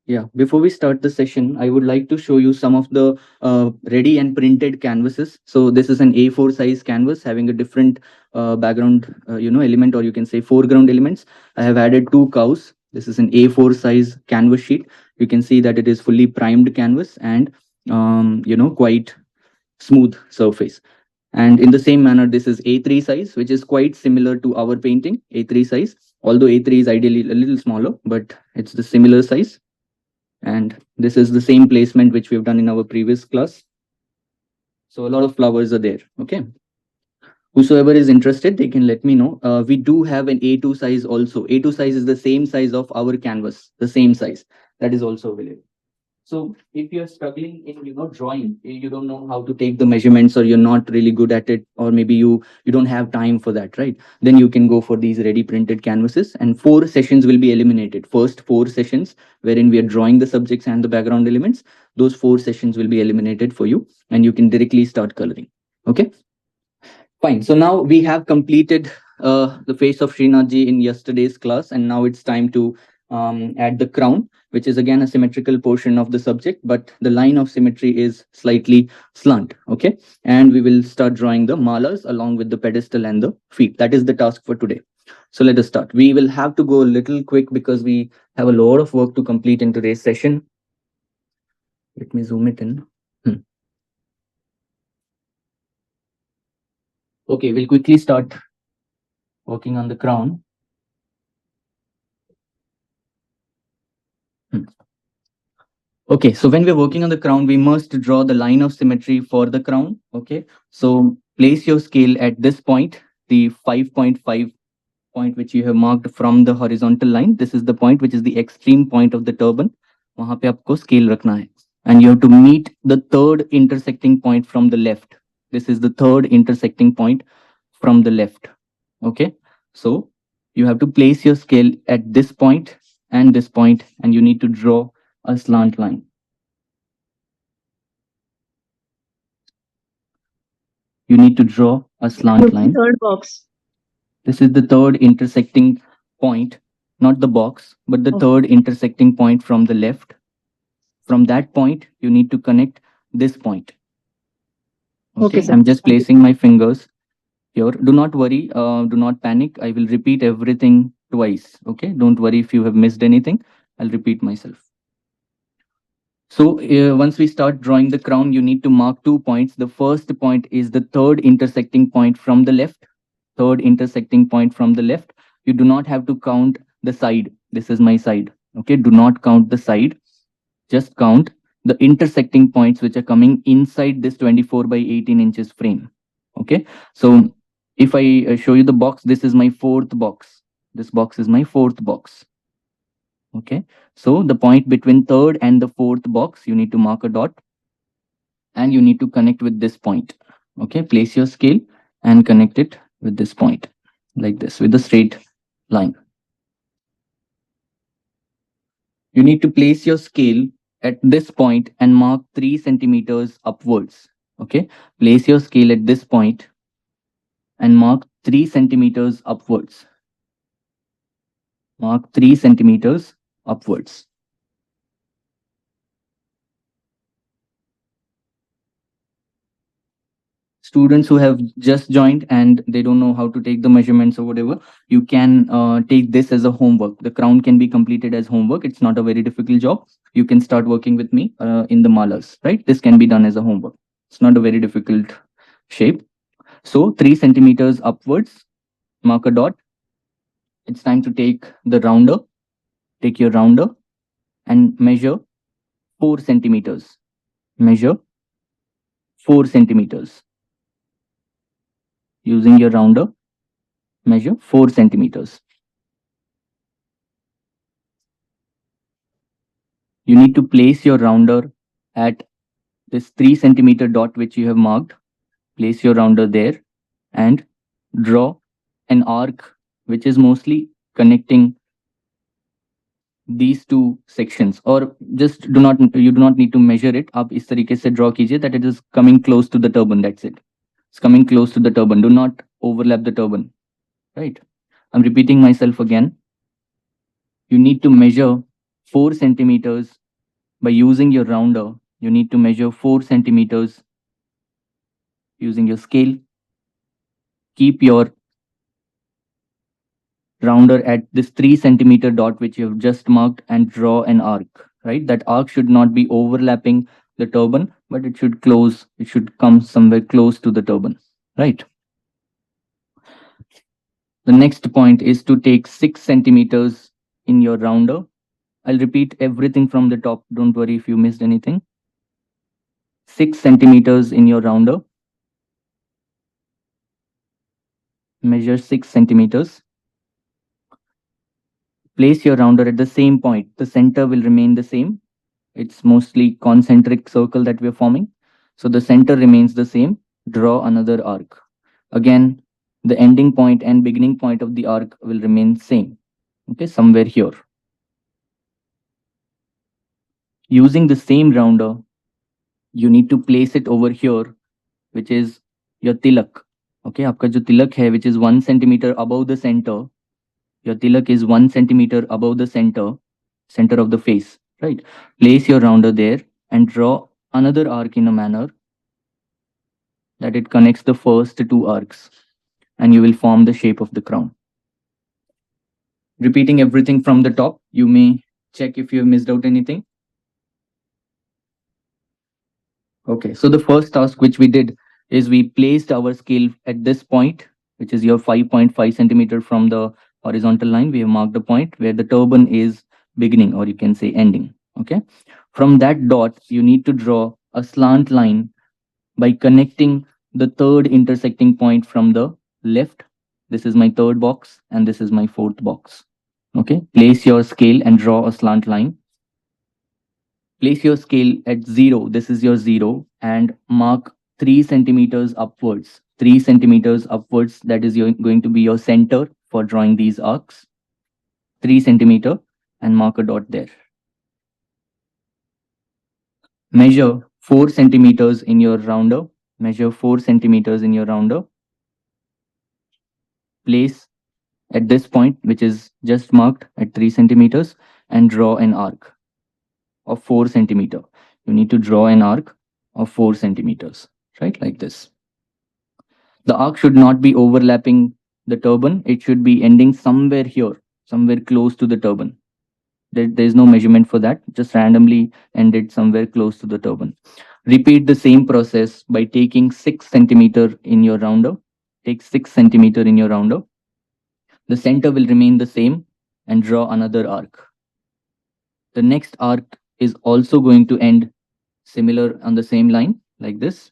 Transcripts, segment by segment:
Yeah, before we start the session, I would like to show you some of the ready and printed canvases. So this is an A4 size canvas having a different background, element, or you can say foreground elements. I have added two cows. This is an A4 size canvas sheet. You can see that it is fully primed canvas and quite smooth surface. And in the same manner, this is A3 size, which is quite similar to our painting A3 size. Although A3 is ideally a little smaller, but it's the similar size. And this is the same placement which we've done in our previous class. So a lot of flowers are there. Okay. Whosoever is interested, they can let me know. We do have an A2 size also. A2 size is the same size of our canvas, the same size. That is also available. So if you're struggling in drawing, you don't know how to take the measurements, or you're not really good at it, or maybe you don't have time for that, right? Then you can go for these ready printed canvases, and four sessions will be eliminated. First four sessions wherein we are drawing the subjects and the background elements, those four sessions will be eliminated for you, and you can directly start coloring. Okay, fine. So now we have completed the face of Shrinathji in yesterday's class, and now it's time to add the crown, which is again a symmetrical portion of the subject, but the line of symmetry is slightly slant. Okay, and we will start drawing the malas along with the pedestal and the feet. That is the task for today. So let us start. We will have to go a little quick because we have a lot of work to complete in today's session. Let me zoom it in. Okay, we'll quickly start working on the crown. Okay, so when we're working on the crown, we must draw the line of symmetry for the crown. Okay, so place your scale at this point, the 5.5 point which you have marked from the horizontal line. This is the point which is the extreme point of the turban. वहां पे आपको scale रखना है. And you have to meet the third intersecting point from the left. This is the third intersecting point from the left. Okay, so you have to place your scale at this point and this point, and you need to draw a slant line. You need to draw a slant line. Third box. This is the third intersecting point, not the box, but the third intersecting point from the left. From that point, you need to connect this point. Okay, sir. I'm just placing my fingers here. Do not worry, do not panic. I will repeat everything twice. Okay, don't worry if you have missed anything. I'll repeat myself. So once we start drawing the crown, you need to mark 2 points. The first point is the third intersecting point from the left. Third intersecting point from the left. You do not have to count the side. This is my side. Okay, do not count the side. Just count the intersecting points which are coming inside this 24 by 18 inches frame. Okay, so if I show you the box, this is my fourth box. This box is my fourth box. Okay, so the point between third and the fourth box, you need to mark a dot, and you need to connect with this point. Okay, place your scale and connect it with this point, like this, with a straight line. You need to place your scale at this point and mark 3 centimeters upwards. Okay, place your scale at this point and mark 3 centimeters upwards. Mark 3 centimeters upwards. Students who have just joined and they don't know how to take the measurements or whatever, you can take this as a homework. The crown can be completed as homework. It's not a very difficult job. You can start working with me in the malas, right? This can be done as a homework. It's not a very difficult shape. So 3 centimeters upwards, mark a dot. It's time to take the rounder. Take your rounder and measure 4 centimeters. Measure 4 centimeters. Using your rounder, measure 4 centimeters. You need to place your rounder at this 3 centimeter dot which you have marked. Place your rounder there and draw an arc which is mostly connecting these two sections, or just you do not need to measure it. आप इस तरीके से draw कीजिए that it is coming close to the turban. That's it. It's coming close to the turban. Do not overlap the turban. Right. I'm repeating myself again. You need to measure 4 centimeters. By using your rounder, you need to measure 4 centimeters using your scale. Keep your rounder at this 3 centimeter dot which you have just marked and draw an arc, right? That arc should not be overlapping the turban, but it should come somewhere close to the turban, right? The next point is to take 6 centimeters in your rounder. I'll repeat everything from the top. Don't worry if you missed anything. 6 centimeters in your rounder. Measure 6 centimeters. Place your rounder at the same point. The center will remain the same. It's mostly concentric circle that we're forming. So the center remains the same. Draw another arc. Again, the ending point and beginning point of the arc will remain same. Okay, somewhere here. Using the same rounder, you need to place it over here, which is your tilak. Okay, आपका जो tilak है, which is 1 centimeter above the center. Your tilak is 1 centimeter above the center of the face, right? Place your rounder there and draw another arc in a manner that it connects the first two arcs, and you will form the shape of the crown. Repeating everything from the top, you may check if you have missed out anything. Okay, so the first task which we did is we placed our scale at this point, which is your 5.5 centimeter from the horizontal line. We have marked a point where the turban is beginning, or you can say ending. Okay, from that dot, you need to draw a slant line by connecting the third intersecting point from the left. This is my third box and this is my fourth box. Okay, place your scale and draw a slant line. Place your scale at 0. This is your 0, and mark 3 centimeters upwards. 3 centimeters upwards, that is going to be your center for drawing these arcs. 3 centimeter, and mark a dot there. Measure 4 centimeters in your rounder. Measure 4 centimeters in your rounder. Place at this point, which is just marked at 3 centimeters, and draw an arc of 4 centimeter. You need to draw an arc of 4 centimeters, right? Like this. The arc should not be overlapping the turban. It should be ending somewhere here, somewhere close to the turban. There's no measurement for that. Just randomly ended somewhere close to the turban. Repeat the same process by taking 6 centimeter in your rounder. Take 6 centimeter in your rounder. The center will remain the same, and draw another arc. The next arc is also going to end similar on the same line, like this.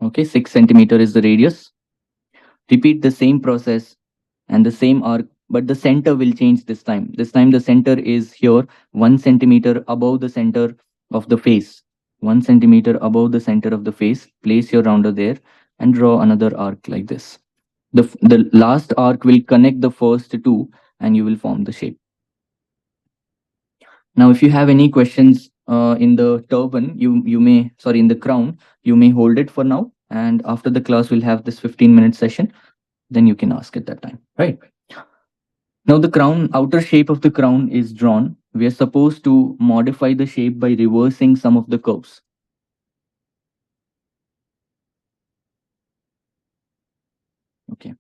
Okay, 6 centimeter is the radius. Repeat the same process and the same arc, but the center will change this time. This time the center is here, 1 centimeter above the center of the face. 1 centimeter above the center of the face. Place your rounder there and draw another arc like this. The last arc will connect the first two, and you will form the shape. Now, if you have any questions in the turban, you may, sorry, in the crown, you may hold it for now. And after the class, we'll have this 15-minute session. Then you can ask at that time, right? Now the crown, outer shape of the crown is drawn. We are supposed to modify the shape by reversing some of the curves. Okay.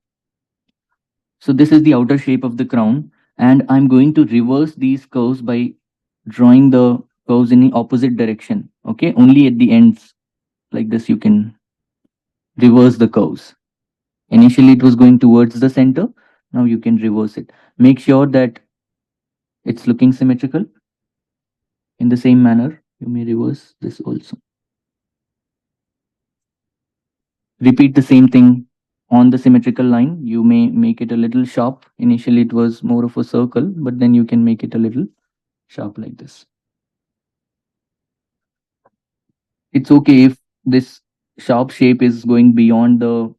So this is the outer shape of the crown, and I'm going to reverse these curves by drawing the curves in the opposite direction. Okay, only at the ends, like this, you can reverse the curves. Initially, it was going towards the center. Now you can reverse it. Make sure that it's looking symmetrical. In the same manner, you may reverse this also. Repeat the same thing on the symmetrical line. You may make it a little sharp. Initially, it was more of a circle, but then you can make it a little sharp like this. It's okay if this sharp shape is going beyond the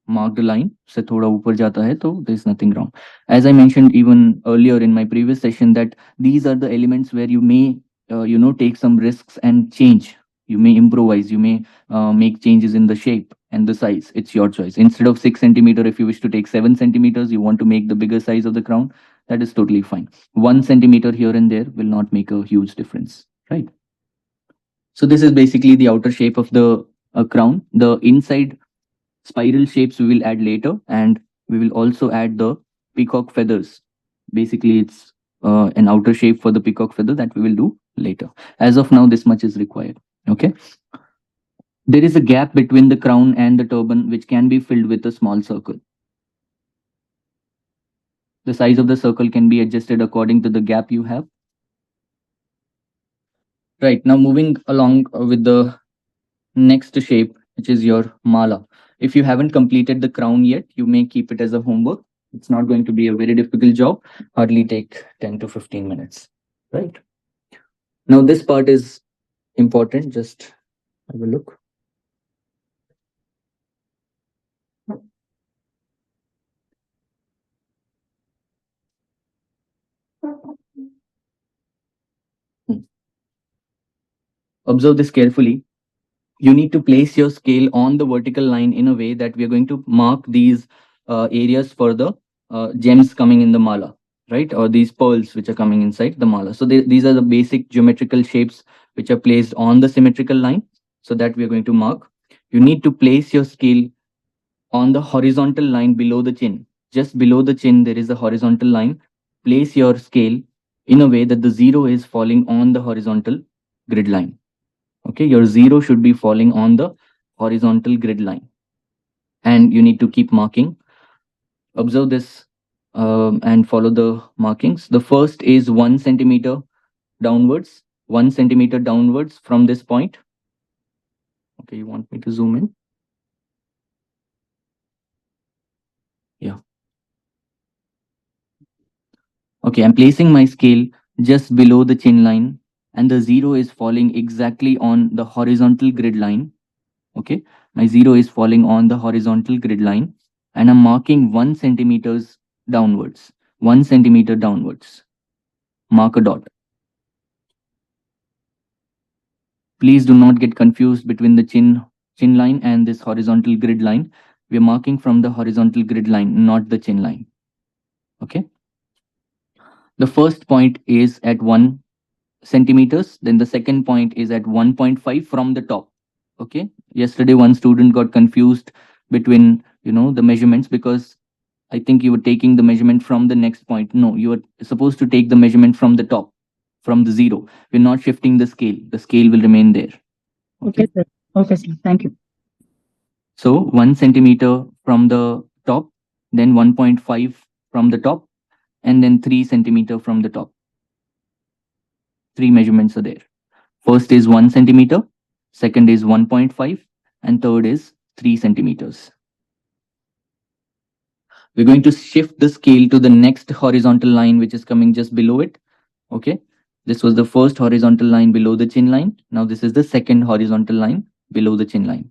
marked line, से थोड़ा ऊपर जाता है, तो there is nothing wrong. As I mentioned even earlier in my previous session, that these are the elements where you may take some risks and change You may improvise, you may make changes in the shape and the size. It's your choice. Instead of 6 centimeter, if you wish to take 7 centimeters, you want to make the bigger size of the crown, that is totally fine. 1 centimeter here and there will not make a huge difference, right? So this is basically the outer shape of the crown. The inside spiral shapes we will add later, and we will also add the peacock feathers. Basically, it's an outer shape for the peacock feather that we will do later. As of now, this much is required. Okay. There is a gap between the crown and the turban which can be filled with a small circle. The size of the circle can be adjusted according to the gap you have. Right, now moving along with the next shape, which is your mala. If you haven't completed the crown yet, you may keep it as a homework. It's not going to be a very difficult job, hardly take 10 to 15 minutes, right? Now this part is important, just have a look. Observe this carefully. You need to place your scale on the vertical line in a way that we are going to mark these areas for the gems coming in the mala, right? Or these pearls which are coming inside the mala. So these are the basic geometrical shapes which are placed on the symmetrical line, so that we are going to mark. You need to place your scale on the horizontal line below the chin. Just below the chin, there is a horizontal line. Place your scale in a way that the zero is falling on the horizontal grid line. Okay, your zero should be falling on the horizontal grid line, and you need to keep marking. Observe this and follow the markings. The first is 1 centimeter downwards, 1 centimeter downwards from this point. Okay, you want me to zoom in? Yeah. Okay, I'm placing my scale just below the chin line, and the zero is falling exactly on the horizontal grid line. Okay, my zero is falling on the horizontal grid line, and I'm marking 1 centimeters downwards. 1 centimeter downwards. Mark a dot. Please do not get confused between the chin line and this horizontal grid line. We are marking from the horizontal grid line, not the chin line. Okay. The first point is at 1 centimeters. Then the second point is at 1.5 from the top. Okay. Yesterday, one student got confused between the measurements, because I think you were taking the measurement from the next point. No, you are supposed to take the measurement from the top, from the zero. We're not shifting the scale. The scale will remain there. Okay, sir. Okay, sir. Thank you. So 1 centimeter from the top, then 1.5 from the top, and then 3 centimeter from the top. Three measurements are there. First is 1 centimeter, second is 1.5, and third is 3 centimeters. We're going to shift the scale to the next horizontal line, which is coming just below it. Okay. This was the first horizontal line below the chin line. Now this is the second horizontal line below the chin line.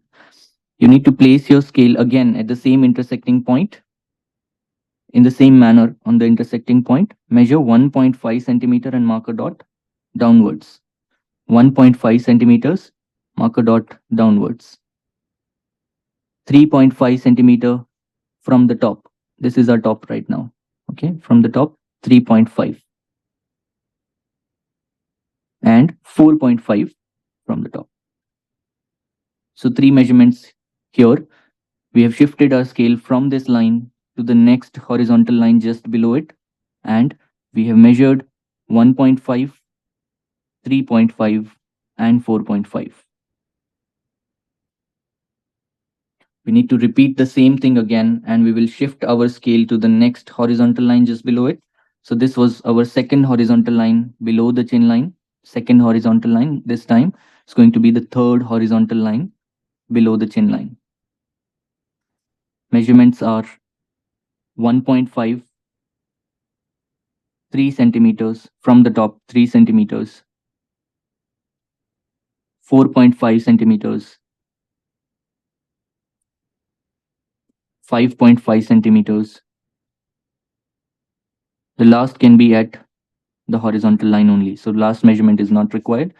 You need to place your scale again at the same intersecting point. In the same manner, on the intersecting point, measure 1.5 centimeter and mark a dot downwards. 1.5 centimeters, mark a dot downwards. 3.5 centimeter from the top. This is our top right now. Okay, from the top, 3.5. And 4.5 from the top. So three measurements here. We have shifted our scale from this line to the next horizontal line just below it, and we have measured 1.5, 3.5, and 4.5. We need to repeat the same thing again, and we will shift our scale to the next horizontal line just below it. So this was our second horizontal line below the chin line. Second horizontal line. This time it's going to be the third horizontal line below the chin line. Measurements are 1.5, 3 centimeters from the top, 3 centimeters, 4.5 centimeters, 5.5 centimeters. The last can be at the horizontal line only. So last measurement is not required.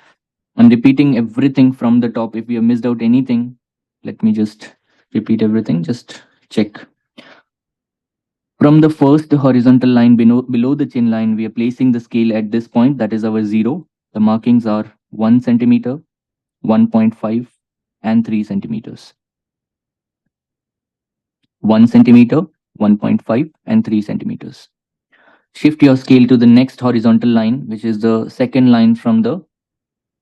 I'm repeating everything from the top. If we have missed out anything, let me just repeat everything. Just check. From the first horizontal line below the chin line, we are placing the scale at this point. That is our 0. The markings are 1 centimeter, 1.5, and 3 centimeters. 1 centimeter, 1.5, and 3 centimeters. Shift your scale to the next horizontal line, which is the second line from the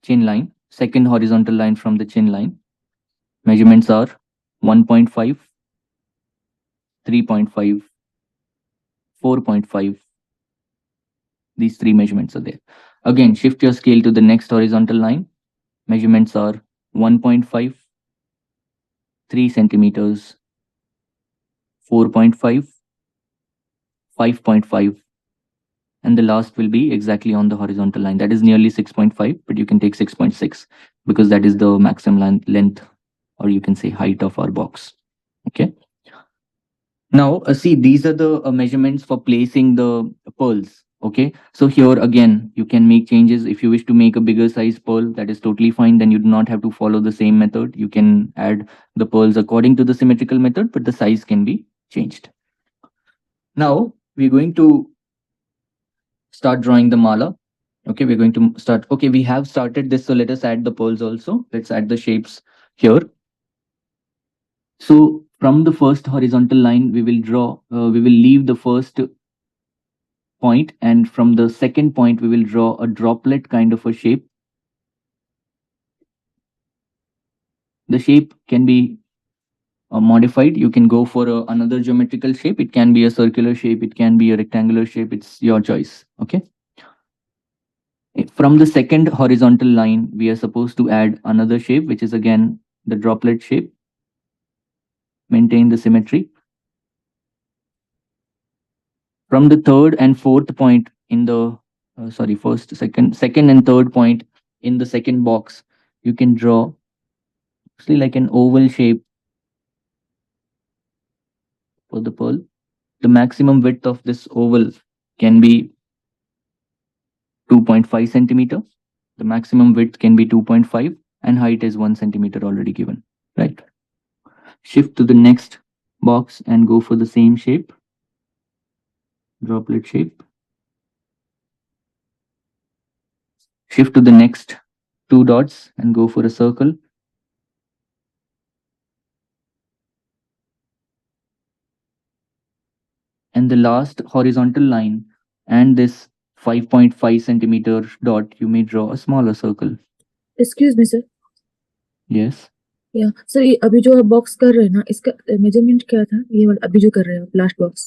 chin line, second horizontal line from the chin line. Measurements are 1.5, 3.5, 4.5. These three measurements are there. Again, shift your scale to the next horizontal line. Measurements are 1.5, 3 centimeters, 4.5, 5.5, and the last will be exactly on the horizontal line. That is nearly 6.5, but you can take 6.6 because that is the maximum length, or you can say height of our box. Okay. Now, see, these are the measurements for placing the pearls. Okay. So here again, you can make changes. If you wish to make a bigger size pearl, that is totally fine. Then you do not have to follow the same method. You can add the pearls according to the symmetrical method, but the size can be changed. Now, we're going to start drawing the mala. Okay, we're going to start. Okay, we have started this. So let us add the pearls also. Let's add the shapes here. So from the first horizontal line, we will leave the first point, and from the second point, we will draw a droplet kind of a shape. The shape can be modified. You can go for another geometrical shape. It can be a circular shape. It can be a rectangular shape. It's your choice. Okay. From the second horizontal line, we are supposed to add another shape, which is again the droplet shape. Maintain the symmetry. From the third and fourth point in the second and third point in the second box, you can draw actually like an oval shape for the pearl. The maximum width of this oval can be 2.5 centimeter. The maximum width can be 2.5 and height is 1 centimeter already given, right? Shift to the next box and go for the same shape, droplet shape. Shift to the next two dots and go for a circle. And the last horizontal line and this 5.5 centimeter dot, you may draw a smaller circle. Excuse me, sir. Yes. या sir, ये अभी जो आप box कर रहे हैं ना, इसका मेजरमेंट क्या था? ये वाला अभी जो कर रहे हैं आप, लास्ट बॉक्स?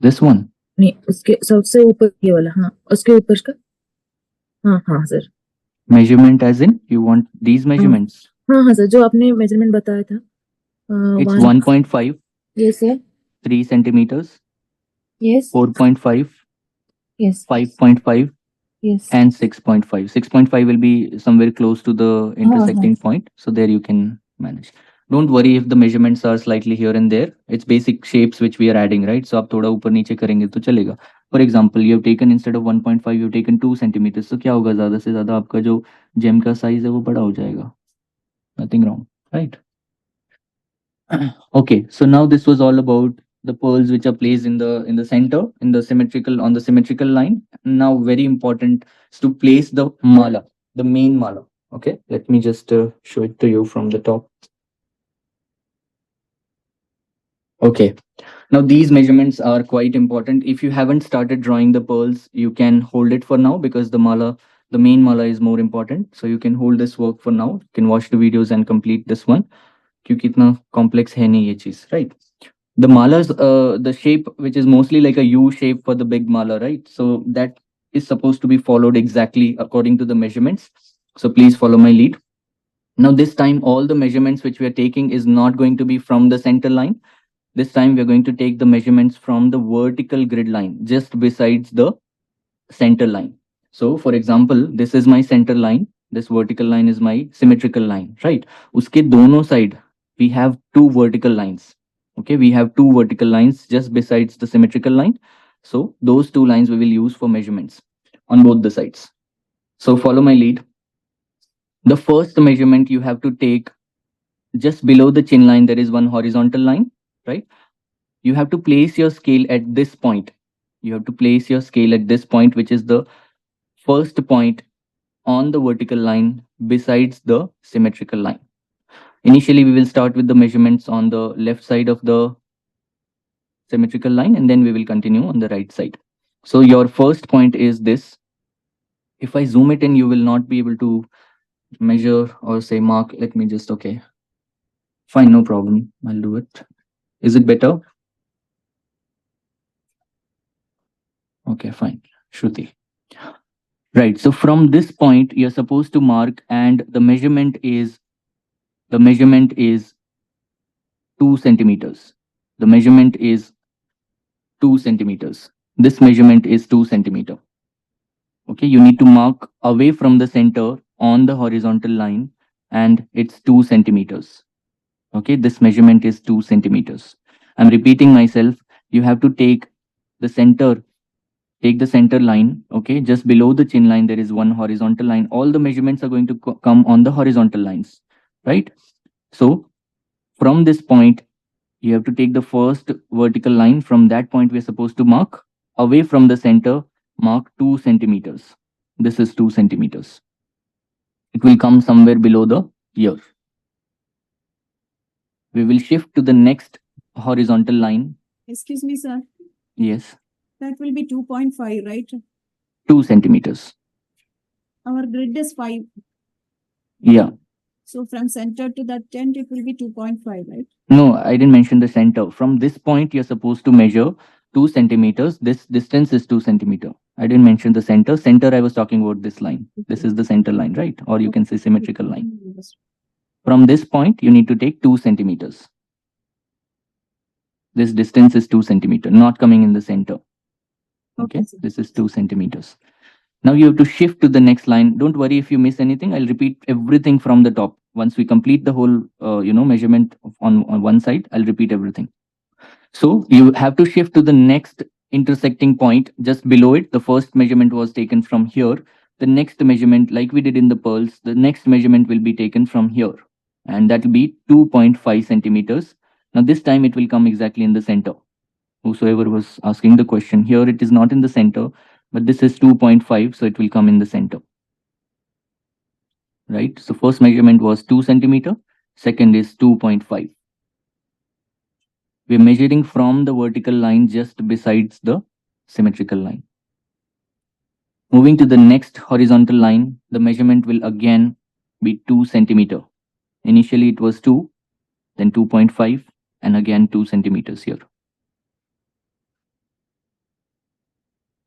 This one? नहीं, उसके सबसे ऊपर ये वाला. हाँ, उसके ऊपर का. हाँ हाँ sir. Measurement as in you want these measurements? हाँ हाँ सर, जो आपने मेजरमेंट बताया था. It's 1.5. Yes sir. 3 centimeters. Yes. 4.5. Yes. 5.5. Yes. And 6.5. 6.5 will be somewhere close to the intersecting point. So there you can manage. Don't worry if the measurements are slightly here and there. It's basic shapes which we are adding, right? So आप थोड़ा ऊपर नीचे करेंगे तो चलेगा. For example, you have taken instead of 1.5, you have taken 2 centimeters. So क्या होगा, ज़्यादा से ज़्यादा आपका जो gem का size है वो बड़ा हो जाएगा. Nothing wrong, right? Okay, so now this was all about the pearls which are placed in the center in the symmetrical line. Now very important is to place the mala, the main mala. Okay, let me just show it to you from the top. Okay, now these measurements are quite important. If you haven't started drawing the pearls, you can hold it for now because the main mala is more important. So you can hold this work for now. You can watch the videos and complete this one. क्योंकि इतना complex है नहीं ये चीज, right? The malas, the shape which is mostly like a U shape for the big mala, right? So that is supposed to be followed exactly according to the measurements. So please follow my lead. Now this time all the measurements which we are taking is not going to be from the center line. This time we are going to take the measurements from the vertical grid line just besides the center line. So for example, this is my center line. This vertical line is my symmetrical line, right? Uske dono side we have two vertical lines. Okay, we have two vertical lines just besides the symmetrical line. So those two lines we will use for measurements on both the sides. So follow my lead. The first measurement you have to take just below the chin line, there is one horizontal line, right? You have to place your scale at this point. You have to place your scale at this point, which is the first point on the vertical line besides the symmetrical line. Initially, we will start with the measurements on the left side of the symmetrical line, and then we will continue on the right side. So your first point is this. If I zoom it in, you will not be able to measure or say mark. Let me just, okay. Fine, no problem. I'll do it. Is it better? Okay, fine. Shruti. Right. So from this point, you're supposed to mark, and the measurement is 2 centimeters. The measurement is 2 centimeters. This measurement is 2 centimeter. Okay, you need to mark away from the center on the horizontal line, and it's 2 centimeters. Okay, this measurement is 2 centimeters. I'm repeating myself. You have to take the center line. Okay, just below the chin line there is one horizontal line. All the measurements are going to come on the horizontal lines, right? So from this point you have to take the first vertical line. From that point we are supposed to mark away from the center, mark 2 centimeters. This is 2 centimeters. It will come somewhere below the ear. We will shift to the next horizontal line. Excuse me, sir. Yes, That will be 2.5, right? 2 centimeters. Our grid is 5. Yeah. So from center to that tent, it will be 2.5, right? No, I didn't mention the center. From this point, you're supposed to measure 2 centimeters. This distance is 2 centimeter. I didn't mention the center. Center, I was talking about this line. This is the center line, right? Or you can say symmetrical line. From this point, you need to take 2 centimeters. This distance is 2 centimeter, not coming in the center. Okay, this is 2 centimeters. Now you have to shift to the next line. Don't worry if you miss anything. I'll repeat everything from the top. Once we complete the whole, measurement on one side, I'll repeat everything. So you have to shift to the next intersecting point just below it. The first measurement was taken from here. The next measurement, like we did in the pearls, the next measurement will be taken from here. And that will be 2.5 centimeters. Now this time it will come exactly in the center. Whosoever was asking the question, here it is not in the center, but this is 2.5, so it will come in the center. Right? So first measurement was 2 centimeter, second is 2.5. We're measuring from the vertical line just besides the symmetrical line. Moving to the next horizontal line, the measurement will again be 2 centimeter. Initially it was 2, then 2.5, and again 2 centimeters here.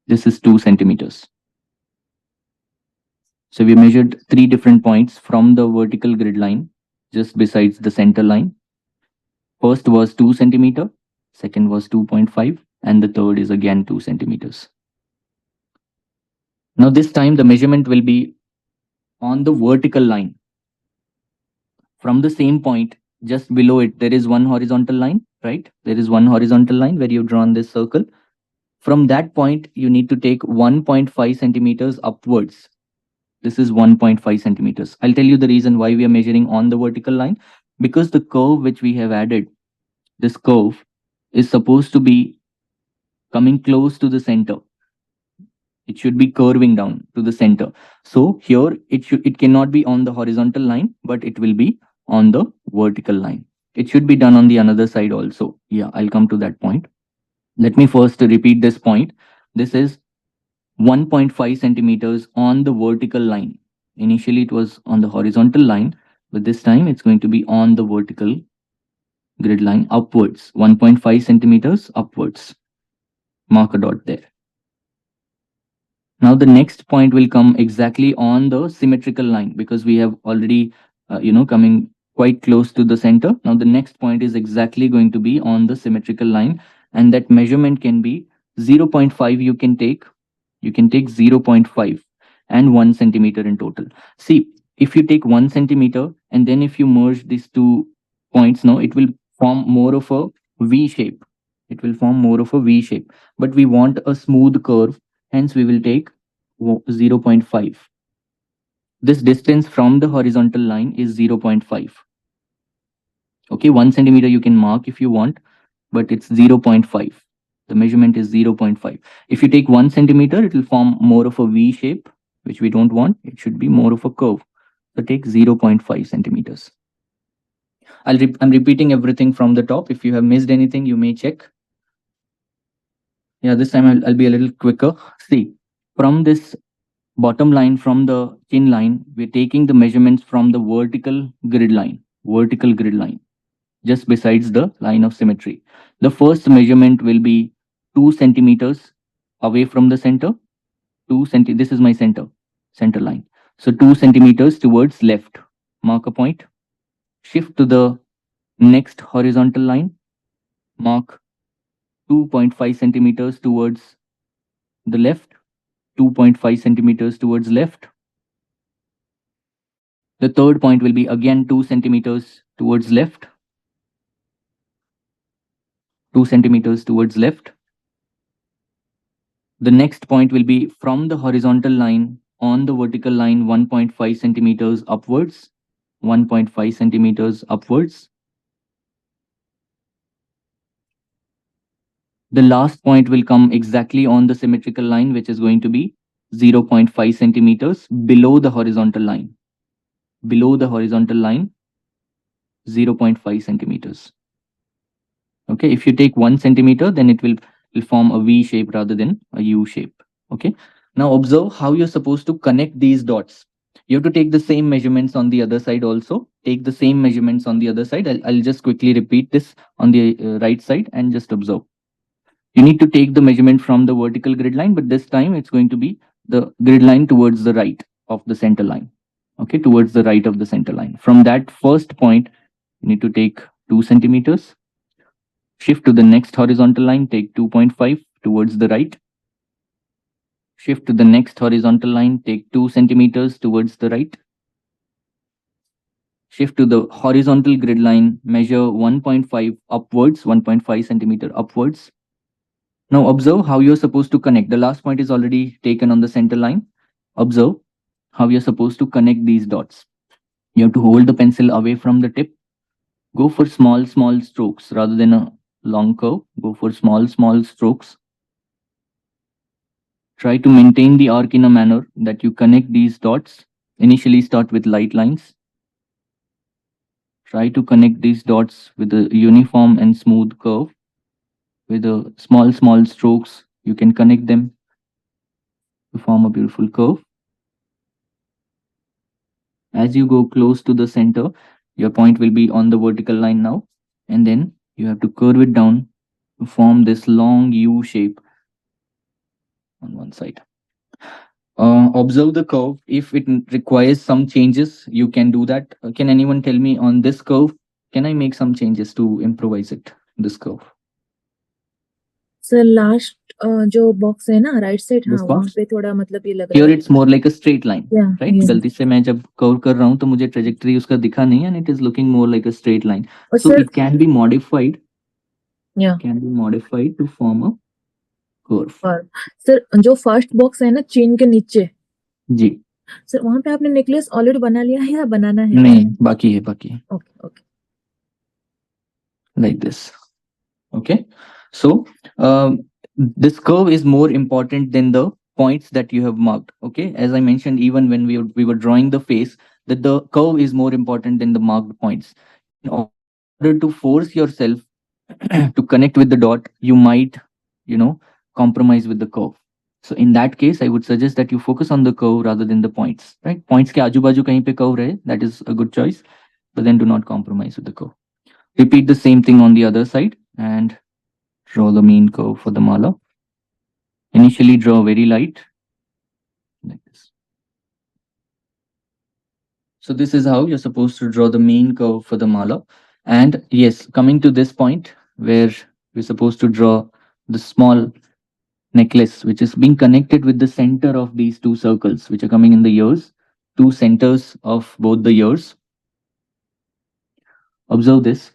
This is 2 centimeters. So we measured 3 different points from the vertical grid line just besides the center line. First was 2 centimeter, second was 2.5, and the third is again 2 centimeters. Now this time the measurement will be on the vertical line. From the same point, just below it, there is one horizontal line, right? There is one horizontal line where you've drawn this circle. From that point, you need to take 1.5 centimeters upwards. This is 1.5 centimeters. I'll tell you the reason why we are measuring on the vertical line. Because the curve which we have added, this curve is supposed to be coming close to the center. It should be curving down to the center. So here it cannot be on the horizontal line, but it will be on the vertical line. It should be done on the another side also. Yeah, I'll come to that point. Let me first repeat this point. This is 1.5 centimeters on the vertical line. Initially it was on the horizontal line, but this time it's going to be on the vertical grid line upwards. 1.5 centimeters upwards. Mark a dot there. Now the next point will come exactly on the symmetrical line because we have already, coming quite close to the center. Now the next point is exactly going to be on the symmetrical line, and that measurement can be 0.5. You can take 0.5 and 1 centimeter in total. See, if you take 1 centimeter and then if you merge these 2 points, now it will form more of a V shape. It will form more of a V shape, but we want a smooth curve. Hence, we will take 0.5. This distance from the horizontal line is 0.5. Okay, 1 centimeter you can mark if you want, but it's 0.5. The measurement is 0.5. If you take 1 centimeter, it will form more of a V shape, which we don't want. It should be more of a curve. So take 0.5 centimeters. I'm repeating everything from the top. If you have missed anything, you may check. Yeah, this time I'll be a little quicker. See, from this bottom line, from the chin line, we're taking the measurements from the vertical grid line, just besides the line of symmetry. The first measurement will be 2 centimeters away from the center. This is my center line. So 2 centimeters towards left. Mark a point. Shift to the next horizontal line. Mark 2.5 centimeters towards the left. 2.5 centimeters towards left. The third point will be again 2 centimeters towards left. 2 centimeters towards left. The next point will be from the horizontal line on the vertical line 1.5 centimeters upwards. 1.5 centimeters upwards. The last point will come exactly on the symmetrical line, which is going to be 0.5 centimeters below the horizontal line. Below the horizontal line, 0.5 centimeters. Okay, if you take 1 centimeter, then it will form a V shape rather than a U shape. Okay, now observe how you're supposed to connect these dots. You have to take the same measurements on the other side also. Take the same measurements on the other side. I'll just quickly repeat this on the right side and just observe. You need to take the measurement from the vertical grid line, but this time it's going to be the grid line towards the right of the center line. Okay, towards the right of the center line. From that first point, you need to take 2 centimeters. Shift to the next horizontal line, take 2.5 towards the right. Shift to the next horizontal line, take 2 centimeters towards the right. Shift to the horizontal grid line, measure 1.5 upwards, 1.5 centimeter upwards. Now observe how you're supposed to connect. The last point is already taken on the center line. Observe how you're supposed to connect these dots. You have to hold the pencil away from the tip. Go for small strokes rather than a long curve. Go for small strokes. Try to maintain the arc in a manner that you connect these dots. Initially start with light lines. Try to connect these dots with a uniform and smooth curve. With a small strokes, you can connect them to form a beautiful curve. As you go close to the center, your point will be on the vertical line now, and then you have to curve it down to form this long U shape on one side. Observe the curve. If it requires some changes, you can do that. Can anyone tell me on this curve, can I make some changes to improvise it, this curve? Sir last जो box है ना right side, हाँ This वहाँ box? पे थोड़ा मतलब ये लग रहा Here है. it's more like a straight line, Yeah, right? yeah. गलती से मैं जब curve कर रहा हूँ तो मुझे trajectory उसका दिखा नहीं, and it is looking more like a straight line. और So sir it can be modified. Yeah. Can be modified to form a curve. और सर जो फर्स्ट बॉक्स है ना चेन के नीचे, जी सर वहाँ पे आपने नेकलेस ऑलरेडी बना लिया है या बनाना है? नहीं, बाकी है. Okay okay. Like this. Okay, so this curve is more important than the points that you have marked. Okay, as I mentioned, even when we were drawing the face, that the curve is more important than the marked points. In order to force yourself to connect with the dot, you might compromise with the curve. So in that case, I would suggest that you focus on the curve rather than the points, right? Points ke aaju baju kahin pe curve rahe, that is a good choice, but then do not compromise with the curve. Repeat the same thing on the other side and draw the mean curve for the mala. Initially draw very light, like this. So this is how you're supposed to draw the main curve for the mala. And yes, coming to this point where we're supposed to draw the small necklace, which is being connected with the center of these two circles, which are coming in the ears, two centers of both the ears. Observe this.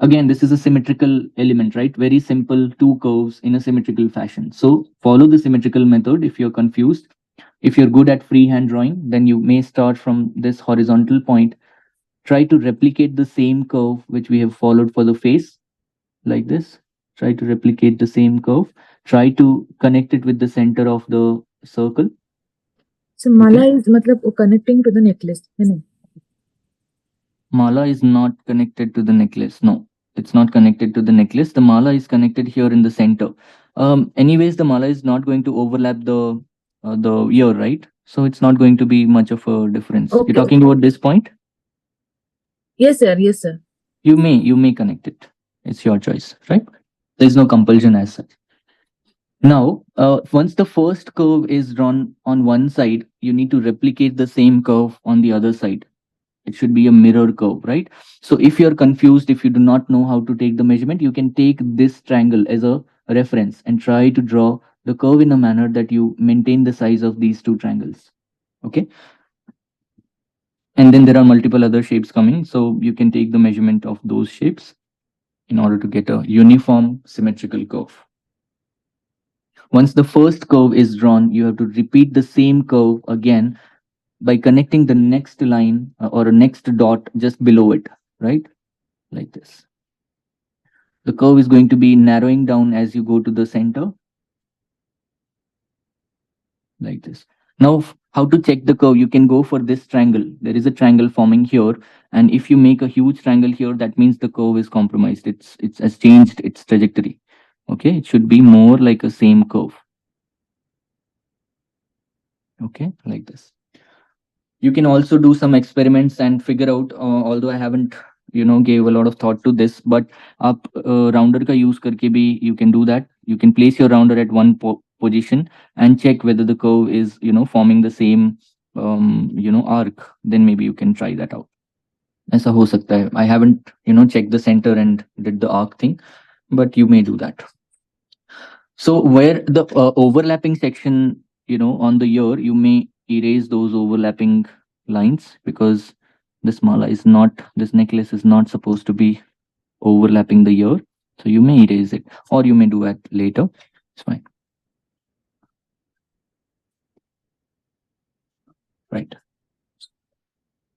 Again, this is a symmetrical element, right? Very simple, two curves in a symmetrical fashion. So follow the symmetrical method if you're confused. If you're good at freehand drawing, then you may start from this horizontal point. Try to replicate the same curve which we have followed for the face, like this. Try to replicate the same curve. Try to connect it with the center of the circle. So mala is मतलब connecting to the necklace, है ना? Mala is not connected to the necklace. No, it's not connected to the necklace. The mala is connected here in the center. Anyways, the mala is not going to overlap the ear, right? So it's not going to be much of a difference. Okay. You're talking about this point? Yes, sir. Yes, sir. You may connect it. It's your choice, right? There's no compulsion as such. Now, once the first curve is drawn on one side, you need to replicate the same curve on the other side. It should be a mirror curve, right? So if you're confused, if you do not know how to take the measurement, you can take this triangle as a reference and try to draw the curve in a manner that you maintain the size of these two triangles. Okay. And then there are multiple other shapes coming. So you can take the measurement of those shapes in order to get a uniform symmetrical curve. Once the first curve is drawn, you have to repeat the same curve again by connecting the next line or a next dot just below it, right? Like this. The curve is going to be narrowing down as you go to the center, like this. Now, how to check the curve? You can go for this triangle. There is a triangle forming here, and if you make a huge triangle here, that means the curve is compromised. It's has changed its trajectory. Okay, it should be more like a same curve. Okay, like this. You can also do some experiments and figure out, although I haven't gave a lot of thought to this, but आप rounder का use करके भी you can do that. You can place your rounder at one position and check whether the curve is forming the same arc. Then maybe you can try that out. ऐसा हो सकता है. I haven't checked the center and did the arc thing, but you may do that. So where the overlapping section on the ear, you may erase those overlapping lines, because this mala is not, this necklace is not supposed to be overlapping the ear. So you may erase it, or you may do it later. It's fine. Right.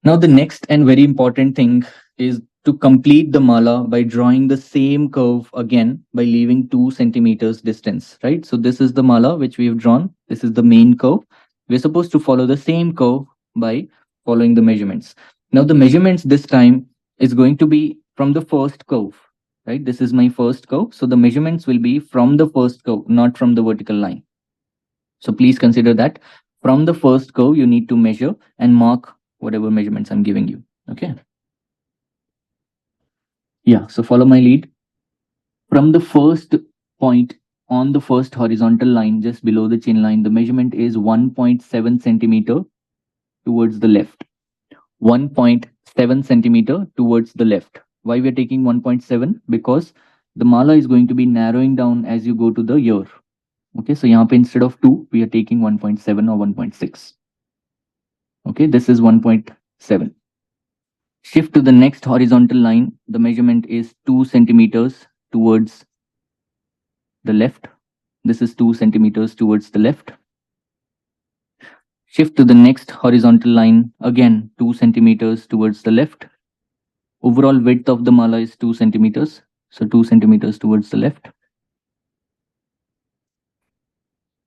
Now the next and very important thing is to complete the mala by drawing the same curve again by leaving 2 centimeters distance, right? So this is the mala which we have drawn. This is the main curve. We're supposed to follow the same curve by following the measurements. Now the measurements this time is going to be from the first curve, right? This is my first curve. So the measurements will be from the first curve, not from the vertical line. So please consider that from the first curve, you need to measure and mark whatever measurements I'm giving you. Okay. Yeah, so follow my lead. From the first point on the first horizontal line, just below the chin line, the measurement is 1.7 centimeter towards the left. 1.7 centimeter towards the left. Why we are taking 1.7? Because the mala is going to be narrowing down as you go to the ear. Okay, so यहाँ पे instead of 2, we are taking 1.7 or 1.6. Okay, this is 1.7. Shift to the next horizontal line. The measurement is 2 centimeters towards the left. This is 2 centimeters towards the left. Shift to the next horizontal line. Again, 2 centimeters towards the left. Overall width of the mala is 2 centimeters. So 2 centimeters towards the left.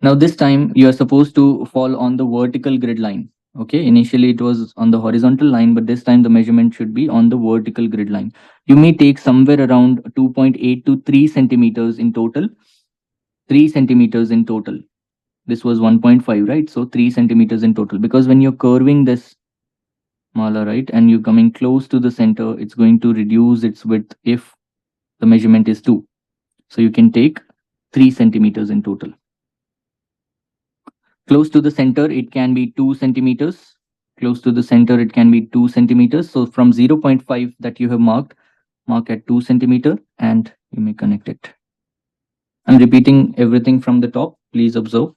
Now this time you are supposed to fall on the vertical grid line. Okay, initially it was on the horizontal line, but this time the measurement should be on the vertical grid line. You may take somewhere around 2.8 to 3 centimeters in total. 3 centimeters in total. This was 1.5, right? So 3 centimeters in total, because when you're curving this mala, right, and you're coming close to the center, it's going to reduce its width if the measurement is 2. So you can take 3 centimeters in total. Close to the center, it can be 2 centimeters. Close to the center, it can be 2 centimeters. So from 0.5 that you have marked, mark at 2 centimeter and you may connect it. I'm repeating everything from the top. Please observe.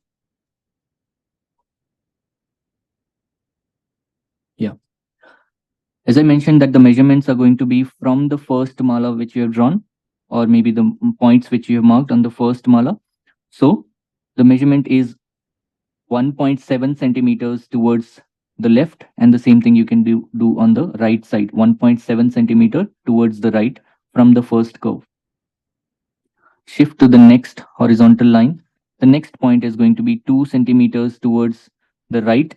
Yeah. As I mentioned that the measurements are going to be from the first mala which you have drawn, or maybe the points which you have marked on the first mala. So the measurement is 1.7 centimeters towards the left, and the same thing you can do on the right side, 1.7 centimeter towards the right from the first curve. Shift to the next horizontal line. The next point is going to be 2 centimeters towards the right,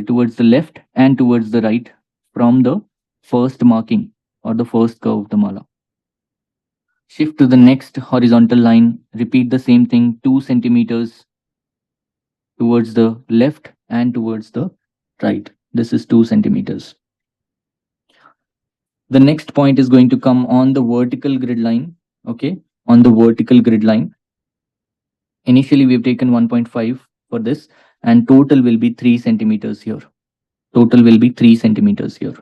towards the left and towards the right from the first marking or the first curve of the mala. Shift to the next horizontal line. Repeat the same thing, 2 centimeters towards the left and towards the right. This is 2 centimeters. The next point is going to come on the vertical grid line. Okay, on the vertical grid line. Initially, we've taken 1.5 for this, and total will be 3 centimeters here. Total will be 3 centimeters here.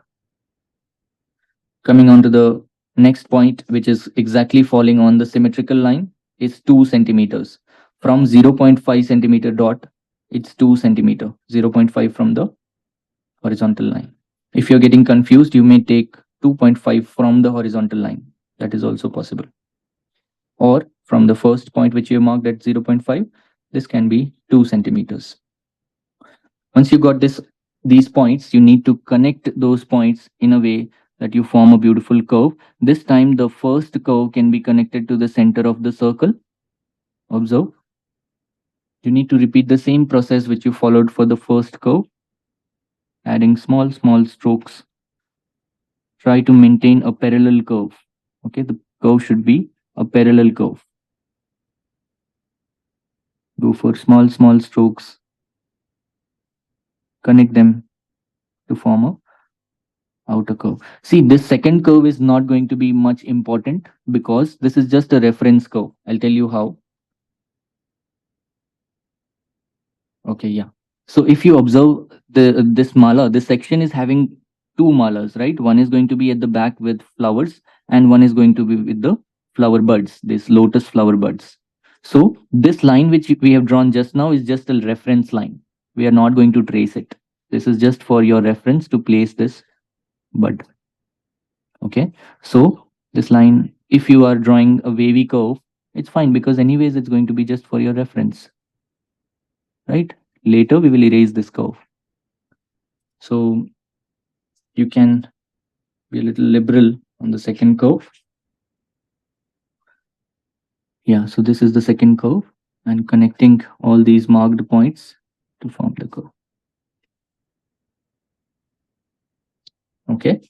Coming on to the next point, which is exactly falling on the symmetrical line, is 2 centimeters. From 0.5 centimeter dot, it's 2 centimeter, 0.5 from the horizontal line. If you're getting confused, you may take 2.5 from the horizontal line. That is also possible. Or from the first point which you marked at 0.5, this can be 2 centimeters. Once you got these points, you need to connect those points in a way that you form a beautiful curve. This time the first curve can be connected to the center of the circle. Observe. You need to repeat the same process which you followed for the first curve, adding small strokes. Try to maintain a parallel curve. Okay, the curve should be a parallel curve. Go for small strokes. Connect them to form a outer curve. See, this second curve is not going to be much important because this is just a reference curve. I'll tell you how. Okay, yeah. So if you observe this mala, this section is having two malas, right? One is going to be at the back with flowers, and one is going to be with the flower buds, this lotus flower buds. So this line which we have drawn just now is just a reference line. We are not going to trace it. This is just for your reference to place this bud. Okay, so this line, if you are drawing a wavy curve, it's fine because anyways it's going to be just for your reference, right? Later we will erase this curve. So you can be a little liberal on the second curve. Yeah, so this is the second curve, and connecting all these marked points to form the curve. Okay,